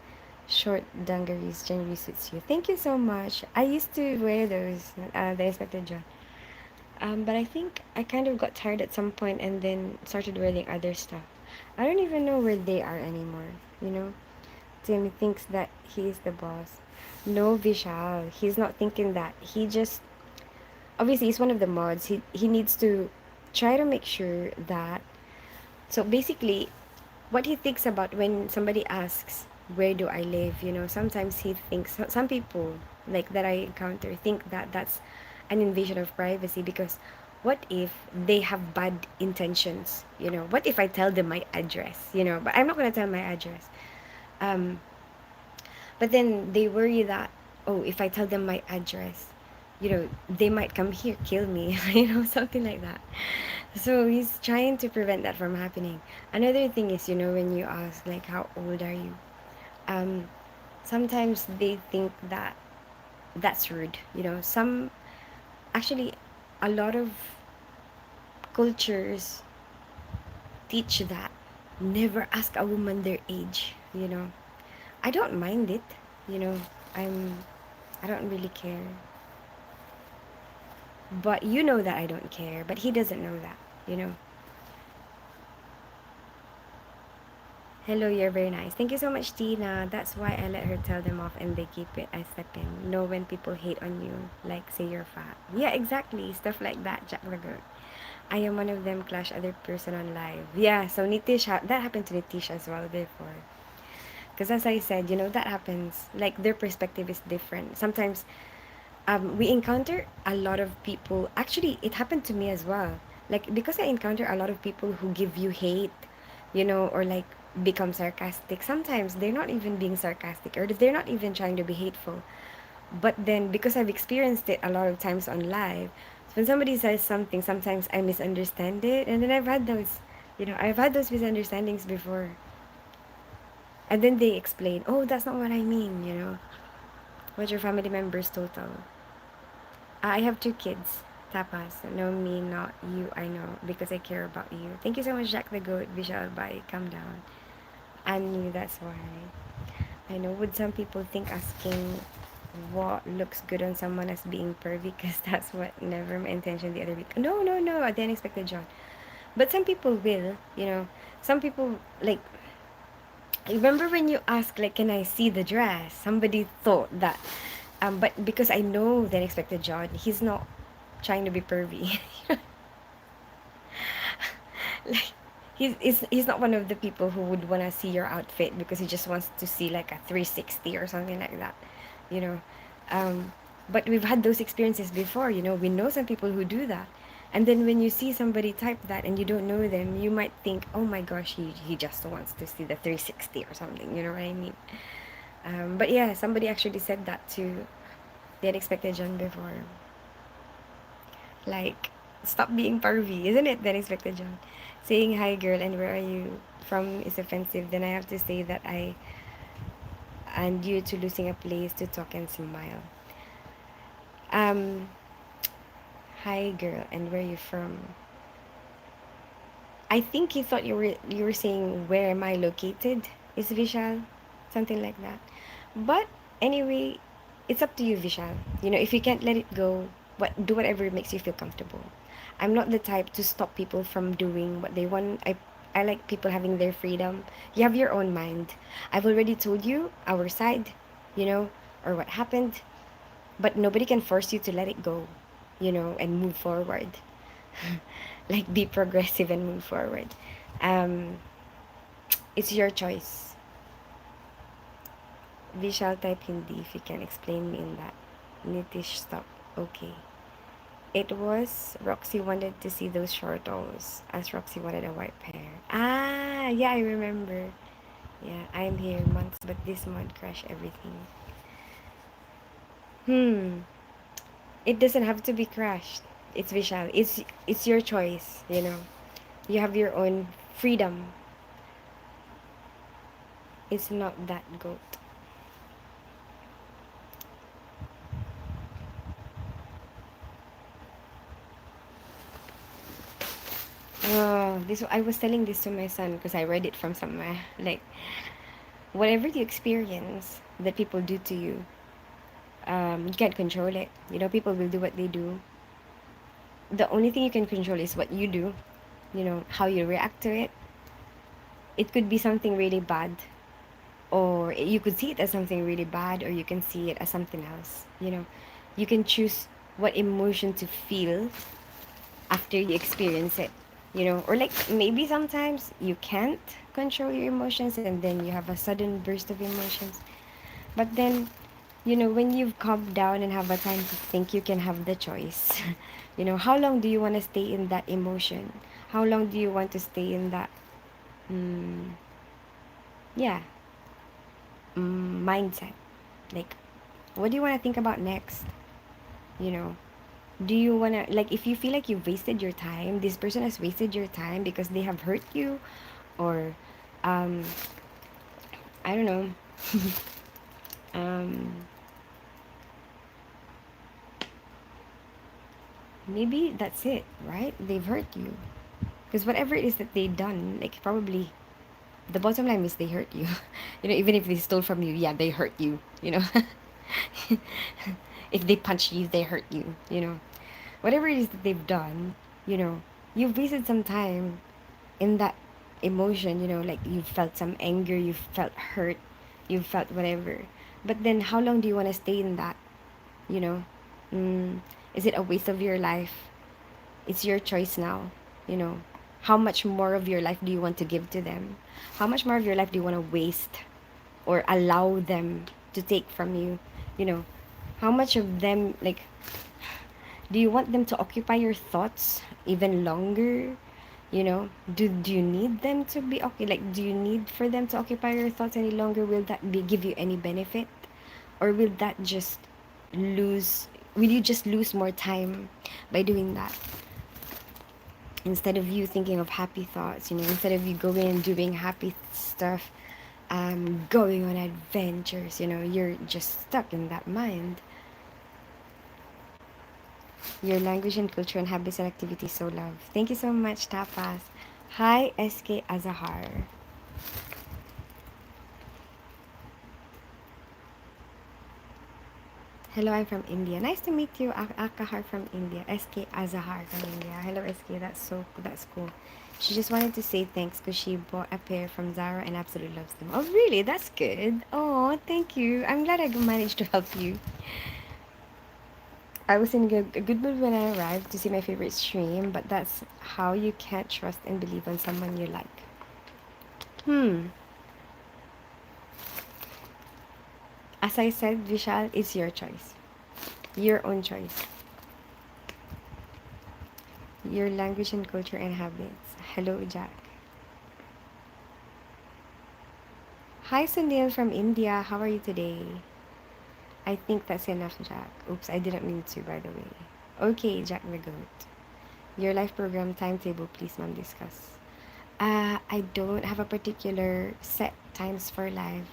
Short dungarees generally suits you. Thank you so much. I used to wear those, the Inspector John. But I think I kind of got tired at some point and then started wearing other stuff. I don't even know where they are anymore, you know? Tim thinks that he is the boss. No, Vishal. He's not thinking that. He just obviously he's one of the mods. He needs to try to make sure that so basically what he thinks about when somebody asks where do I live, you know, sometimes he thinks some people like that I encounter think that that's an invasion of privacy because what if they have bad intentions, you know, what if I tell them my address, you know, but I'm not going to tell my address. um but then they worry that, oh, if I tell them my address, you know, they might come here, kill me, you know, something like that. So he's trying to prevent that from happening. Another thing is, you know, when you ask, like, how old are you? Um, Sometimes they think that that's rude. You know, actually, a lot of cultures teach that. Never ask a woman their age, you know. I don't mind it, you know. I'm I don't really care. But you know that I don't care, but he doesn't know that, you know. Hello, you're very nice. Thank you so much, Tina. That's why I let her tell them off and they keep it. I step in. Know when people hate on you, like say you're fat. Yeah, exactly. Stuff like that, Jack Lagoon. I am one of them clash other person on live. Yeah, so Nitish, that happened to Nitish as well before. Because as I said, you know, that happens. Like their perspective is different. Sometimes we encounter a lot of people. Actually, it happened to me as well. Like because I encounter a lot of people who give you hate, you know, or like become sarcastic. Sometimes they're not even being sarcastic or they're not even trying to be hateful. But then because I've experienced it a lot of times on live, when somebody says something, sometimes I misunderstand it, and then I've had those, you know, I've had those misunderstandings before. And then they explain, oh, that's not what I mean, you know. What's your family members total? I have two kids. Tapas. No, me, not you. I know because I care about you. Thank you so much, Jack the Goat. Visual, bye. Calm down. I knew that's why. I know. Would some people think asking what looks good on someone as being pervy? Because that's what never my intention the other week. No, no, no. I didn't expect a John. But some people will, you know. Some people, like, remember when you asked, like, can I see the dress? Somebody thought that. But because I know the unexpected John, he's not trying to be pervy. Like he's not one of the people who would want to see your outfit because he just wants to see like a 360 or something like that, you know. um but we've had those experiences before, you know. We know some people who do that, and then when you see somebody type that and you don't know them, you might think, oh my gosh, he just wants to see the 360 or something, you know what I mean. But yeah, somebody actually said that to the unexpected John before. Like, stop being pervy, isn't it? Then expected John. Saying hi girl and where are you from is offensive. Then I have to say that I and you to losing a place to talk and smile. Um, Hi girl and where are you from? I think you thought you were saying where am I located? Is Vishal? Something like that. But anyway, it's up to you, Vishal. You know, if you can't let it go, do whatever makes you feel comfortable. I'm not the type to stop people from doing what they want. I like people having their freedom. You have your own mind. I've already told you our side, you know, or what happened, but nobody can force you to let it go, you know, and move forward. Like be progressive and move forward. Um, it's your choice. Vishal type Hindi if you can explain me in that. Nitish stop. Okay. It was Roxy wanted to see those shortos as Roxy wanted a white pair. Ah, yeah, I remember. Yeah, I'm here months, but this month crash everything. Hmm. It doesn't have to be crashed. It's Vishal. It's your choice, you know. You have your own freedom. It's not that goat. This I was telling this to my son because I read it from somewhere. Like whatever you experience that people do to you, you can't control it. You know, people will do what they do. The only thing you can control is what you do. You know, how you react to it. It could be something really bad, or you could see it as something really bad, or you can see it as something else. You know, you can choose what emotion to feel after you experience it, you know, or like maybe sometimes you can't control your emotions and then you have a sudden burst of emotions, but then, you know, when you've calmed down and have a time to think, you can have the choice. You know, how long do you want to stay in that emotion? How long do you want to stay in that mm, yeah mindset? Like, what do you want to think about next? You know, do you want to, like, if you feel like you've wasted your time, this person has wasted your time because they have hurt you, or um I don't know. um Maybe that's it, right? They've hurt you because whatever it is that they've done, like, probably the bottom line is they hurt you. You know, even if they stole from you, yeah, they hurt you, you know. If they punch you, they hurt you, you know. Whatever it is that they've done, you know, you've wasted some time in that emotion, you know, like you felt some anger, you felt hurt, you felt whatever. But then how long do you want to stay in that, you know? mm, is it a waste of your life? It's your choice now, you know. How much more of your life do you want to give to them? How much more of your life do you want to waste or allow them to take from you, you know? How much of them, like, do you want them to occupy your thoughts even longer? You know, do you need them to be okay? Like, do you need for them to occupy your thoughts any longer? Will that be give you any benefit, or will that just lose? Will you just lose more time by doing that? Instead of you thinking of happy thoughts, you know, instead of you going and doing happy stuff, going on adventures, you know, you're just stuck in that mind. Your language and culture and habits and activities so love. Thank you so much, Tapas. Hi, SK Azahar. Hello, I'm from India. Nice to meet you, Akahar from India. SK Azahar from India. Hello, SK. That's cool. She just wanted to say thanks because she bought a pair from Zara and absolutely loves them. Oh, really? That's good. Oh, thank you. I'm glad I managed to help you. I was in a good mood when I arrived to see my favorite stream, but that's how you can't trust and believe on someone you like. Hmm. As I said, Vishal, it's your choice. Your own choice. Your language and culture and habits. Hello, Jack. Hi, Sunil from India. How are you today? I think that's enough, Jack. Oops, I didn't mean to, by the way. Okay, Jack the Goat. Your life program timetable, please, ma'am, discuss. I don't have a particular set times for live.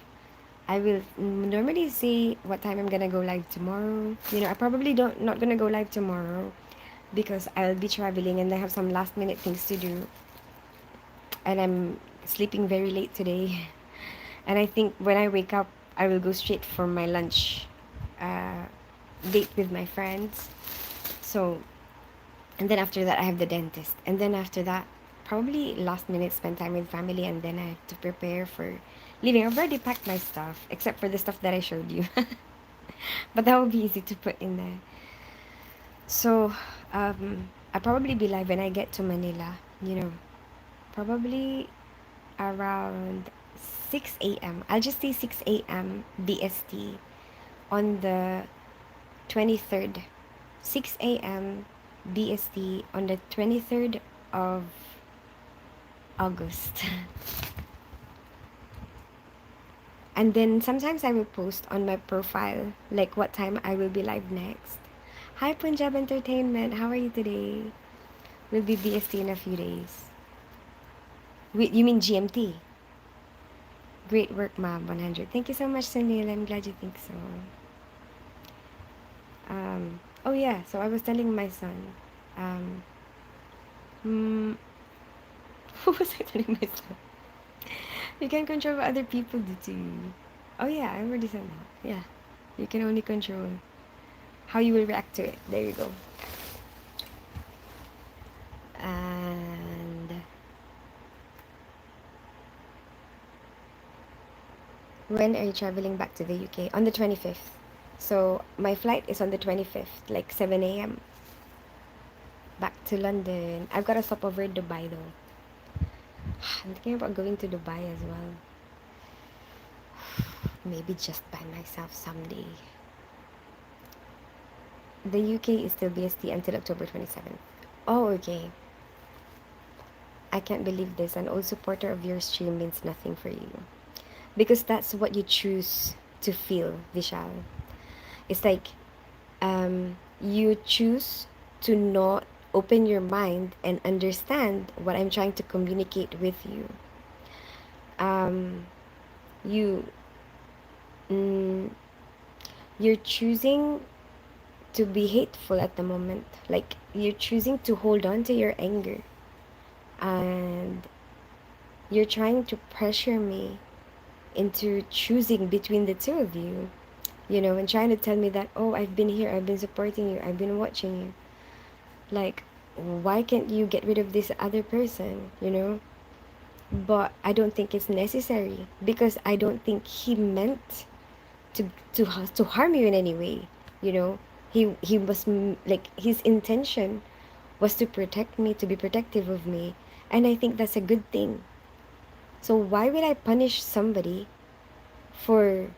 I will normally say what time I'm gonna go live tomorrow. You know, I probably don't not gonna go live tomorrow because I'll be traveling and I have some last minute things to do. And I'm sleeping very late today. And I think when I wake up, I will go straight for my lunch uh, date with my friends. So, and then after that, I have the dentist. And then after that, probably last minute spend time with family, and then I have to prepare for leaving. I've already packed my stuff, except for the stuff that I showed you. But that will be easy to put in there. So, I'll probably be live when I get to Manila, you know, probably around 6 a.m. I'll just say 6 a.m. BST on the 23rd. 6 a.m. BST on the 23rd of August. And then sometimes I will post on my profile like what time I will be live next. Hi Punjab Entertainment, how are you today? We'll be BST in a few days. Wait, you mean GMT? Great work, Mom. 100. Thank you so much, Sunil. I'm glad you think so. Oh yeah. So I was telling my son. Um, mm, what was I telling my son? You can't control what other people do to you. Oh yeah, I already said that. Yeah, you can only control how you will react to it. There you go. And when are you traveling back to the UK? On the 25th. So my flight is on the 25th, like 7 a.m. back to London. I've got a stopover in Dubai though. I'm thinking about going to Dubai as well. Maybe just by myself someday. The UK is still BST until October 27th. Oh, okay. I can't believe this. An old supporter of your stream means nothing for you. Because that's what you choose to feel, Vishal. It's like you choose to not open your mind and understand what I'm trying to communicate with you. You mm, you're choosing to be hateful at the moment. Like you're choosing to hold on to your anger. And you're trying to pressure me into choosing between the two of you, you know, and trying to tell me that, oh, I've been here, I've been supporting you, I've been watching you. Like, why can't you get rid of this other person, you know? But I don't think it's necessary because I don't think he meant to harm you in any way, you know. He was like his intention was to protect me, to be protective of me, and I think that's a good thing. So why would I punish somebody for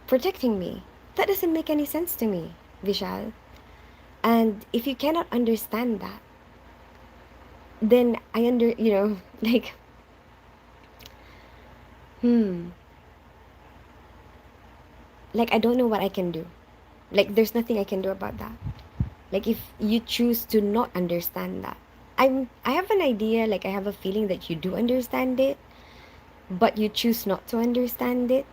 protecting me? That doesn't make any sense to me, Vishal. And if you cannot understand that, then you know, like, hmm, like I don't know what I can do. Like, there's nothing I can do about that. Like, if you choose to not understand that, I have an idea, like, I have a feeling that you do understand it, but you choose not to understand it.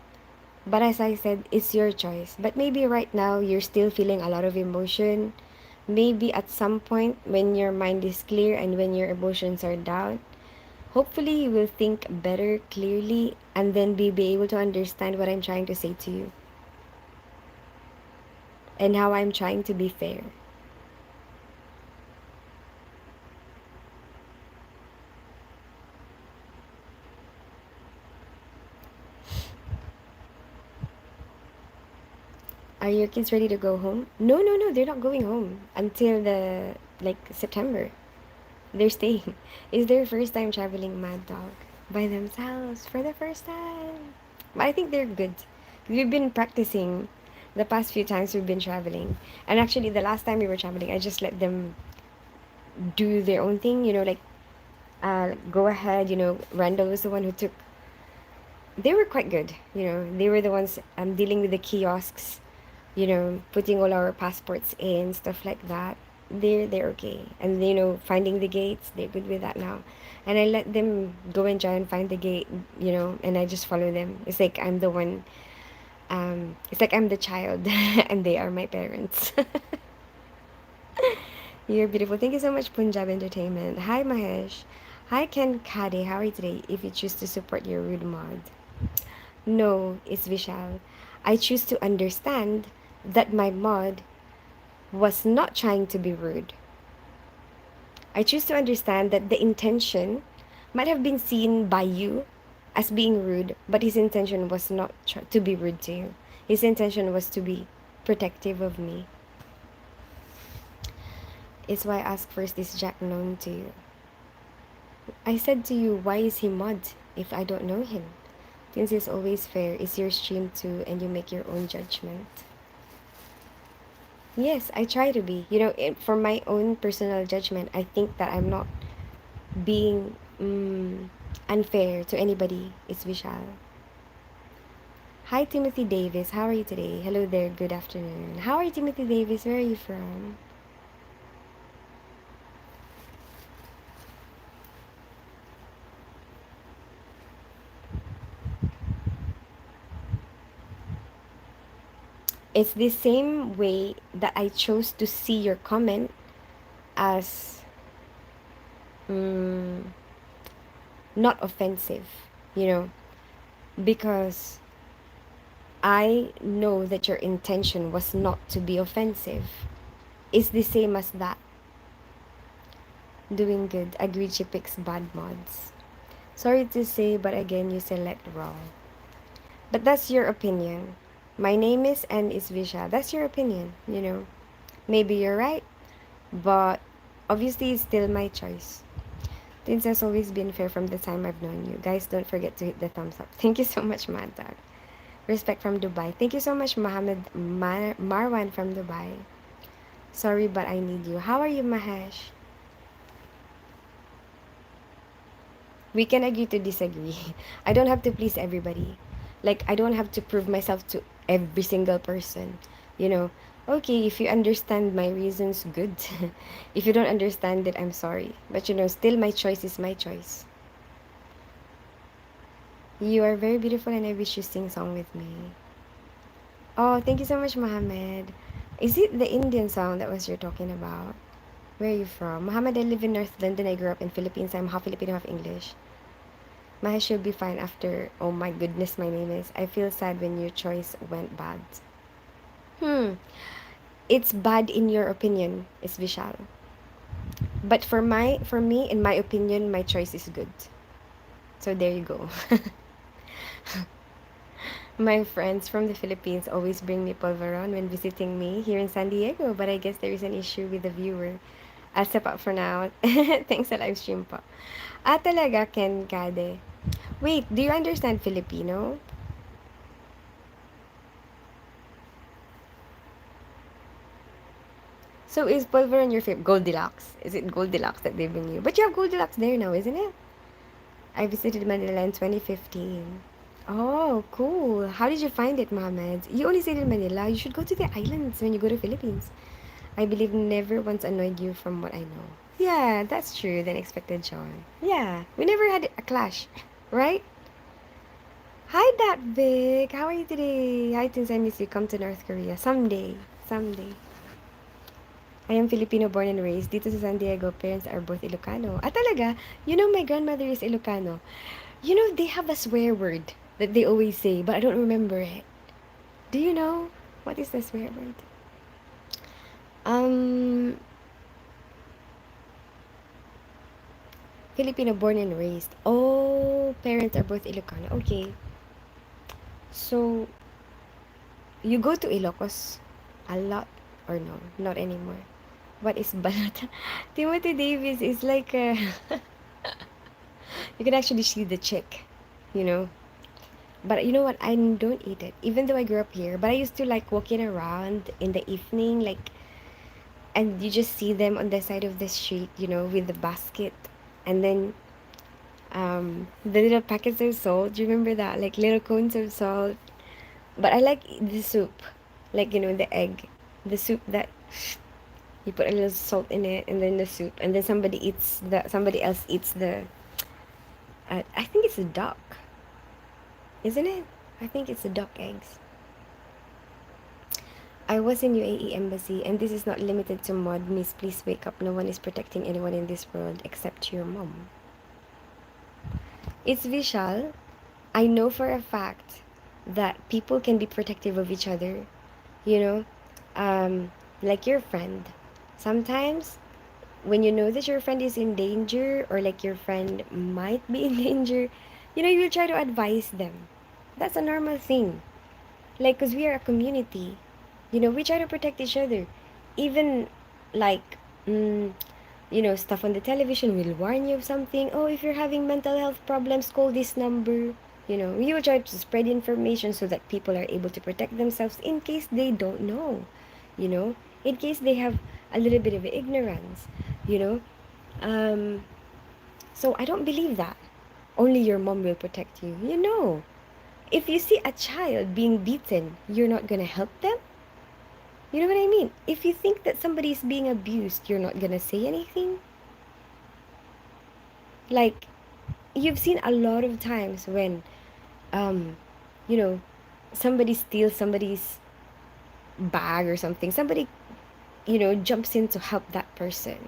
But as I said, it's your choice. But maybe right now you're still feeling a lot of emotion. Maybe at some point when your mind is clear and when your emotions are down, hopefully you will think better, clearly, and then be able to understand what I'm trying to say to you and how I'm trying to be fair. Are your kids ready to go home? No, no, no, they're not going home until the like September. They're staying. It's their first time traveling, Mad Dog, by themselves for the first time. But I think they're good. We've been practicing the past few times we've been traveling. And actually, the last time we were traveling, I just let them do their own thing, you know, like go ahead, you know. Randall was the one who took. They were quite good, you know. They were the ones dealing with the kiosks, you know, putting all our passports in, stuff like that. They're okay, and you know, finding the gates, they're good with that now. And I let them go and try and find the gate, you know, and I just follow them. It's like I'm the one. It's like I'm the child, and they are my parents. You're beautiful. Thank you so much, Punjab Entertainment. Hi, Mahesh. Hi, Ken Kade. How are you today? If you choose to support your rude mod. No, it's Vishal. I choose to understand that my mod was not trying to be rude. I choose to understand that the intention might have been seen by you as being rude, but his intention was not to be rude to you. His intention was to be protective of me. It's why I asked first, is Jack known to you? I said to you, why is he mod if I don't know him? Since it's always fair, it's your stream too, and you make your own judgment. Yes, I try to be. For my own personal judgment, I think that I'm not being unfair to anybody. It's Vishal. Hi, Timothy Davis. How are you today? Hello there. Good afternoon. How are you, Timothy Davis? Where are you from? It's the same way that I chose to see your comment as not offensive, you know, because I know that your intention was not to be offensive. It's the same as that. Doing good. Agreed, she picks bad mods. Sorry to say, but again, you select wrong. But that's your opinion. My name is and is Visha. That's your opinion. Maybe you're right, but obviously it's still my choice. Things has always been fair from the time I've known you. Guys, don't forget to hit the thumbs up. Thank you so much, Mad. Respect from Dubai. Thank you so much, Mohammed Marwan from Dubai. Sorry, but I need you. How are you, Mahesh? We can agree to disagree. I don't have to please everybody. Like, I don't have to prove myself to every single person. You know, okay, if you understand my reasons, good. If you don't understand it, I'm sorry. But still my choice is my choice. You are very beautiful and I wish you sing song with me. Oh, thank you so much, Mohammed. Is it the Indian song that was you're talking about? Where are you from? Mohammed, I live in North London. I grew up in Philippines. I'm half Filipino, half English. Mahesh should be fine after. Oh my goodness, my name is. I feel sad when your choice went bad. It's bad in your opinion, is Vishal. But for me, in my opinion, my choice is good. So there you go. My friends from the Philippines always bring me polvoron when visiting me here in San Diego, but I guess there is an issue with the viewer. I'll step out for now. Thanks sa live stream po. Talaga, Ken Kade. Wait, do you understand Filipino? So is polvoron your favorite? Goldilocks. Is it Goldilocks that they bring you? But you have Goldilocks there now, isn't it? I visited Manila in 2015. Oh, cool. How did you find it, Mohammed? You only stayed in Manila. You should go to the islands when you go to Philippines. I believe never once annoyed you from what I know. Yeah, that's true. The unexpected joy. Yeah, we never had a clash, right? Hi, that Vic. How are you today? Hi, Tins. I miss you. Come to North Korea someday. Someday. I am Filipino born and raised. Dito sa San Diego, parents are both Ilocano. Talaga? My grandmother is Ilocano. They have a swear word that they always say, but I don't remember it. Do you know? What is the swear word? Um, Filipino born and raised. Oh, parents are both Ilocano. Okay. So, you go to Ilocos a lot or no? Not anymore. What is balota? Timothy Davis is like a you can actually see the chick, you know. But you know what? I don't eat it, even though I grew up here. But I used to like walking around in the evening, like, and you just see them on the side of the street, with the basket, and then the little packets of salt. Do you remember that? Like little cones of salt. But I like the soup, like the egg, the soup that you put a little salt in it, and then the soup, and then somebody else eats the. I think it's a duck, isn't it? I think it's the duck eggs. I was in UAE embassy, and this is not limited to mod. Miss, please wake up. No one is protecting anyone in this world except your mom. It's Vishal. I know for a fact that people can be protective of each other, you know, like your friend. Sometimes when you know that your friend is in danger or like your friend might be in danger, you will try to advise them. That's a normal thing. Like, because we are a community, we try to protect each other. Even like, mm, stuff on the television will warn you of something. Oh, if you're having mental health problems, call this number. We will try to spread information so that people are able to protect themselves in case they don't know, you know, in case they have a little bit of ignorance, you know. Um, so I don't believe that. Only your mom will protect you. If you see a child being beaten, you're not gonna help them. You know what I mean? If you think that somebody is being abused, you're not gonna say anything. Like, you've seen a lot of times when um you know somebody steals somebody's bag or something, somebody jumps in to help that person,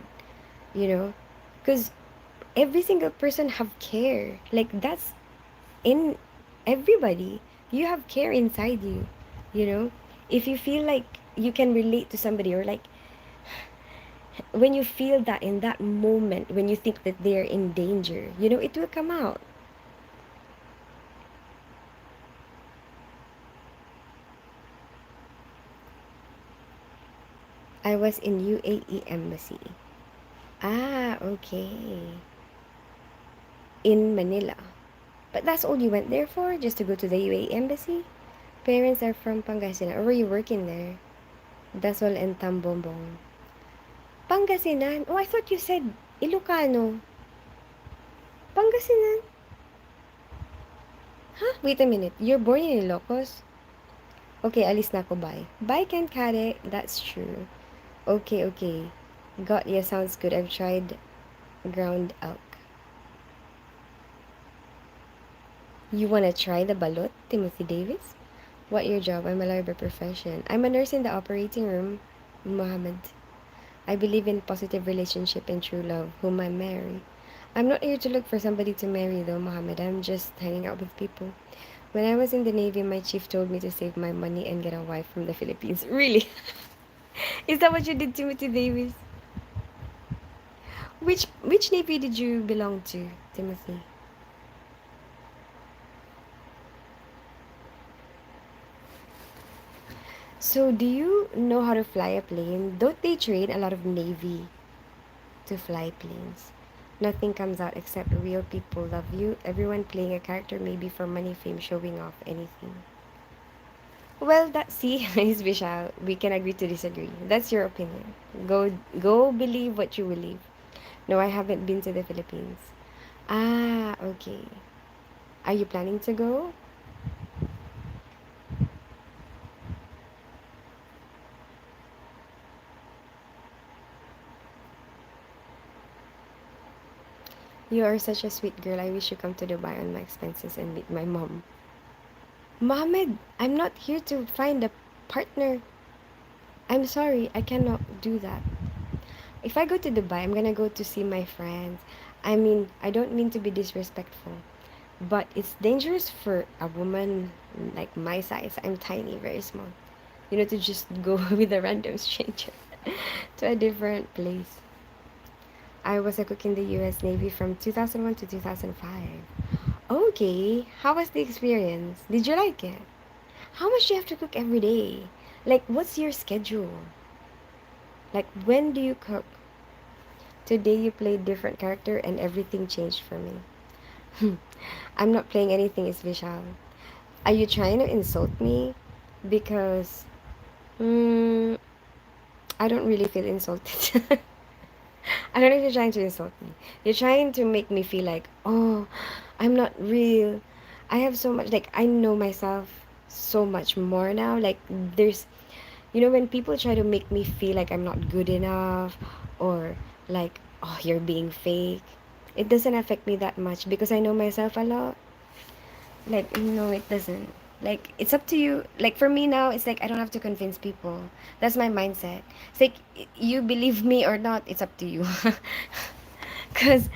you know because every single person have care, like that's in everybody. You have care inside you, you know if you feel like you can relate to somebody, or like when you feel that in that moment, when you think that they're in danger, it will come out. I was in UAE embassy. Ah, okay. In Manila. But that's all you went there for? Just to go to the UAE embassy? Parents are from Pangasinan. Or were you working there? Dasol and Tambombong. Pangasinan? Oh, I thought you said Ilocano. Pangasinan? Huh? Wait a minute. You're born in Ilocos? Okay, alis na ako. Bye. Bye, Ken Kare. That's true. Okay, okay. Got ya. Sounds good. I've tried ground elk. You wanna try the balut, Timothy Davis? What your job? I'm a lawyer by profession. I'm a nurse in the operating room, Mohammed. I believe in positive relationship and true love, whom I marry. I'm not here to look for somebody to marry though, Mohammed. I'm just hanging out with people. When I was in the Navy, my chief told me to save my money and get a wife from the Philippines. Really? Is that what you did, Timothy Davis? Which Navy did you belong to, Timothy? So, do you know how to fly a plane? Don't they train a lot of Navy to fly planes? Nothing comes out except real people love you. Everyone playing a character, maybe for money, fame, showing off, anything. Well, that see, is Vishal. We can agree to disagree. That's your opinion. Go believe what you believe. No, I haven't been to the Philippines. Ah, okay. Are you planning to go? You are such a sweet girl. I wish you come to Dubai on my expenses and meet my mom. Mohammed, I'm not here to find a partner. I'm sorry, I cannot do that. If I go to Dubai, I'm gonna go to see my friends. I mean, I don't mean to be disrespectful, but it's dangerous for a woman like my size. I'm tiny, very small. To just go with a random stranger to a different place. I was a cook in the US Navy from 2001 to 2005. Okay, how was the experience? Did you like it? How much do you have to cook every day? Like, what's your schedule? Like, when do you cook? Today you played different character and everything changed for me. I'm not playing anything, is Vishal. Are you trying to insult me? Because, mm, I don't really feel insulted. I don't know if you're trying to insult me. You're trying to make me feel like, oh, I'm not real. I have so much, like, I know myself so much more now. Like, there's, when people try to make me feel like I'm not good enough, or like, oh, you're being fake, it doesn't affect me that much because I know myself a lot. Like, no, it doesn't. Like, it's up to you. Like, for me now, it's like I don't have to convince people. That's my mindset. It's like, you believe me or not, it's up to you. Because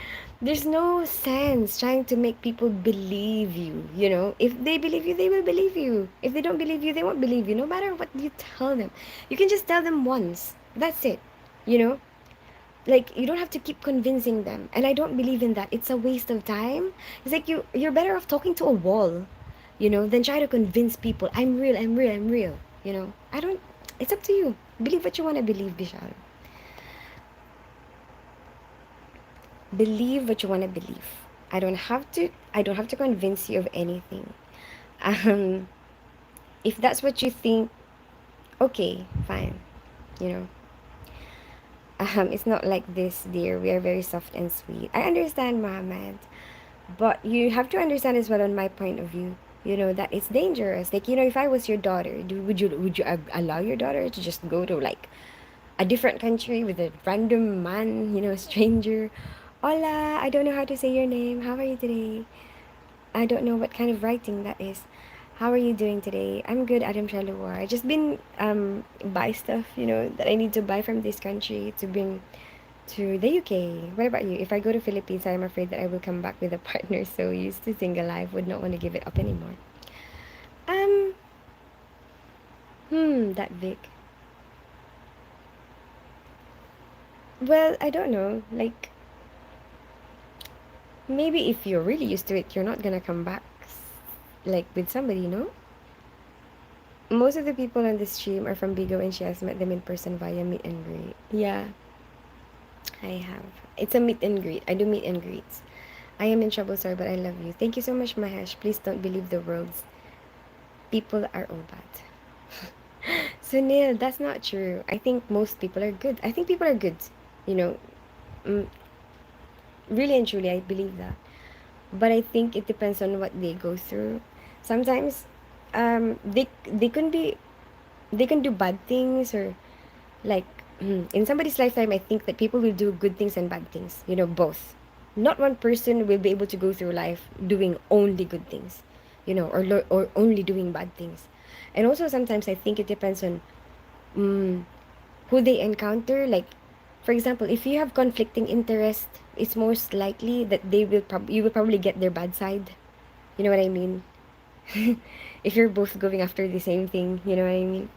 There's no sense trying to make people believe you, you know? If they believe you, they will believe you. If they don't believe you, they won't believe you, no matter what you tell them. You can just tell them once. That's it. You know? Like you don't have to keep convincing them. And I don't believe in that. It's a waste of time. It's like you're better off talking to a wall, you know, than try to convince people I'm real, I'm real, I'm real. You know? I don't it's up to you. Believe what you want to believe, Bishal. Believe what you want to believe. I don't have to convince you of anything. Um if that's what you think, okay, fine. You know. It's not like this, dear. We are very soft and sweet. I understand, Mohammed. But you have to understand as well on my point of view, you know, that it's dangerous. Like, you know, if I was your daughter, would you allow your daughter to just go to like a different country with a random man, you know, stranger? Hola, I don't know how to say your name. How are you today? I don't know what kind of writing that is. How are you doing today? I'm good, Adam Shalawar. I just been buy stuff, you know, that I need to buy from this country to bring to the UK. What about you? If I go to Philippines, I am afraid that I will come back with a partner so used to single life, would not want to give it up anymore. Um, that Vic. Well, I don't know. Like, maybe if you're really used to it, you're not gonna come back like with somebody, you know? Most of the people on the stream are from Bigo and she has met them in person via meet and greet. Yeah, I have. It's a meet and greet. I do meet and greets. I am in trouble, sir, but I love you. Thank you so much, Mahesh. Please don't believe the world's people are all bad. So Neil, that's not true. I think most people are good. I think people are good. You know, mm, really and truly, I believe that. But I think it depends on what they go through. Sometimes, they can be they can do bad things or like in somebody's lifetime. I think that people will do good things and bad things. You know, both. Not one person will be able to go through life doing only good things, you know, or only doing bad things. And also sometimes I think it depends on mm, who they encounter. Like, for example, if you have conflicting interest, it's most likely that you will probably get their bad side. You know what I mean? If you're both going after the same thing, you know what I mean?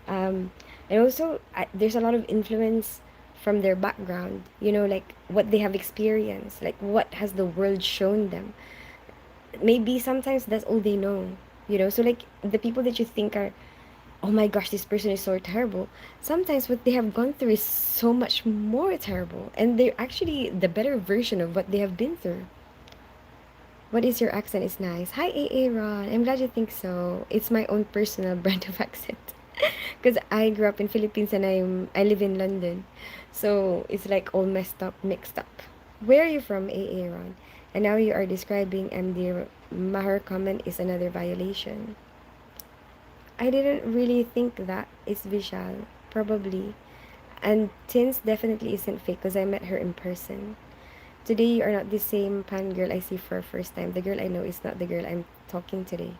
Um, and also, there's a lot of influence from their background. You know, like what they have experienced, like what has the world shown them. Maybe sometimes that's all they know. You know, so like the people that you think are, oh my gosh, this person is so terrible. Sometimes what they have gone through is so much more terrible, and they're actually the better version of what they have been through. What is your accent is nice. Hi, AA Ron. I'm glad you think so. It's my own personal brand of accent. Because I grew up in Philippines and I live in London. So it's like all messed up, mixed up. Where are you from, AA Ron? And now you are describing MD Maher comment is another violation. I didn't really think that it's Vishal. Probably. And Tins definitely isn't fake because I met her in person. Today you are not the same pan girl I see for a first time. The girl I know is not the girl I'm talking today.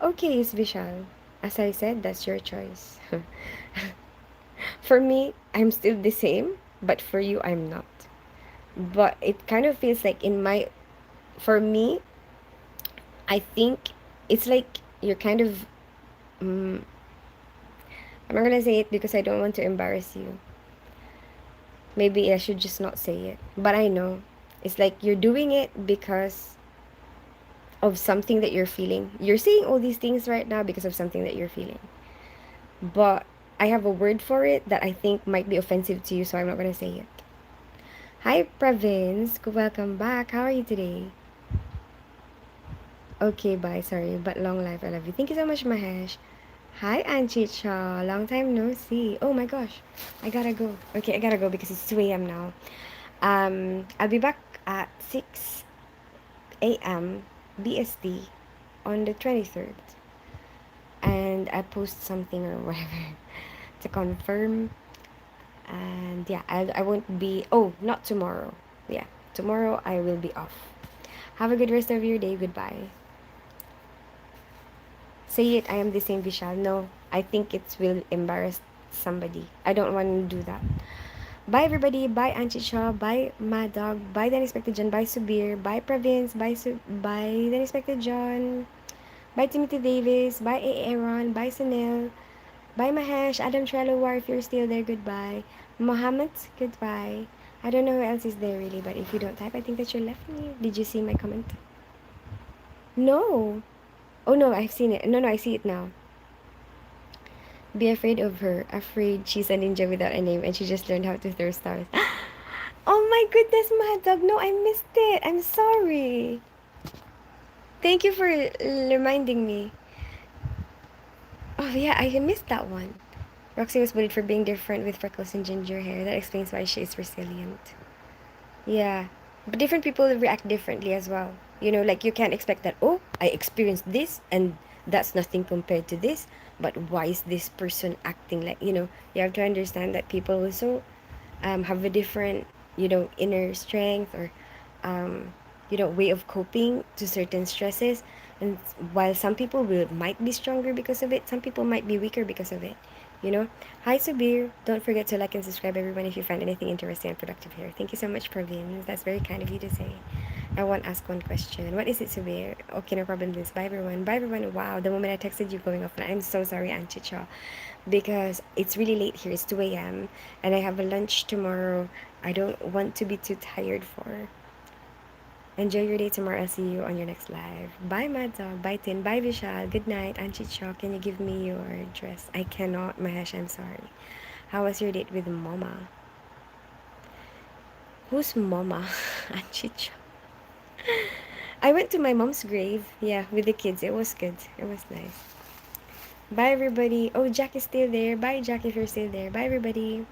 Okay, it's Vishal. As I said, that's your choice. For me, I'm still the same, but for you, I'm not. But it kind of feels like for me, I think it's like you're kind of, mm, I'm not gonna say it because I don't want to embarrass you. Maybe I should just not say it. But I know. It's like you're doing it because of something that you're feeling. You're saying all these things right now because of something that you're feeling. But I have a word for it that I think might be offensive to you, so I'm not gonna say it. Hi, Pravins. Welcome back. How are you today? Okay, bye. Sorry, but long life. I love you. Thank you so much, Mahesh. Hi, Anchicha. Long time no see. Oh my gosh. I gotta go. Okay, I gotta go because it's 2 a.m. now. I'll be back at 6 a.m. BST on the 23rd. And I post something or whatever to confirm. And yeah, I won't be. Oh, not tomorrow. Yeah, tomorrow I will be off. Have a good rest of your day. Goodbye. Say it, I am the same Vishal. No, I think it will embarrass somebody. I don't want to do that. Bye everybody. Bye Anchicha. Bye Mad Dog. Bye The Unexpected John. Bye Subir. Bye Province. Bye The Unexpected John. Bye Timothy Davis. Bye A. Aaron. Bye Sunil. Bye Mahesh. Adam Trelawar, if you're still there, goodbye. Mohammed, goodbye. I don't know who else is there really, but if you don't type, I think that you left me. Did you see my comment? No. Oh no, I've seen it. No, I see it now. Be afraid of her. Afraid she's a ninja without a name and she just learned how to throw stars. Oh my goodness, Mad Dog. No, I missed it. I'm sorry. Thank you for reminding me. Oh yeah, I missed that one. Roxy was bullied for being different with freckles and ginger hair. That explains why she is resilient. Yeah. But different people react differently as well. You know, like you can't expect that, oh, I experienced this and that's nothing compared to this. But why is this person acting like, you have to understand that people also have a different, inner strength or, way of coping to certain stresses. And while some people might be stronger because of it, some people might be weaker because of it. You know, hi Subir. Don't forget to like and subscribe, everyone, if you find anything interesting and productive here. Thank you so much, Praveen. That's very kind of you to say. I want to ask one question. What is it, Subir? Okay, no problem. This. Bye, everyone. Bye, everyone. Wow, the moment I texted you going off, I'm so sorry, Anchicha, because it's really late here. It's 2 a.m. and I have a lunch tomorrow. I don't want to be too tired for. Enjoy your day tomorrow. I'll see you on your next live. Bye, Madza. Bye, Tin. Bye, Vishal. Good night. Anchicha, can you give me your address? I cannot, Mahesh. I'm sorry. How was your date with Mama? Who's Mama? Anchicha. I went to my mom's grave. Yeah, with the kids. It was good. It was nice. Bye, everybody. Oh, Jack is still there. Bye, Jack, if you're still there. Bye, everybody.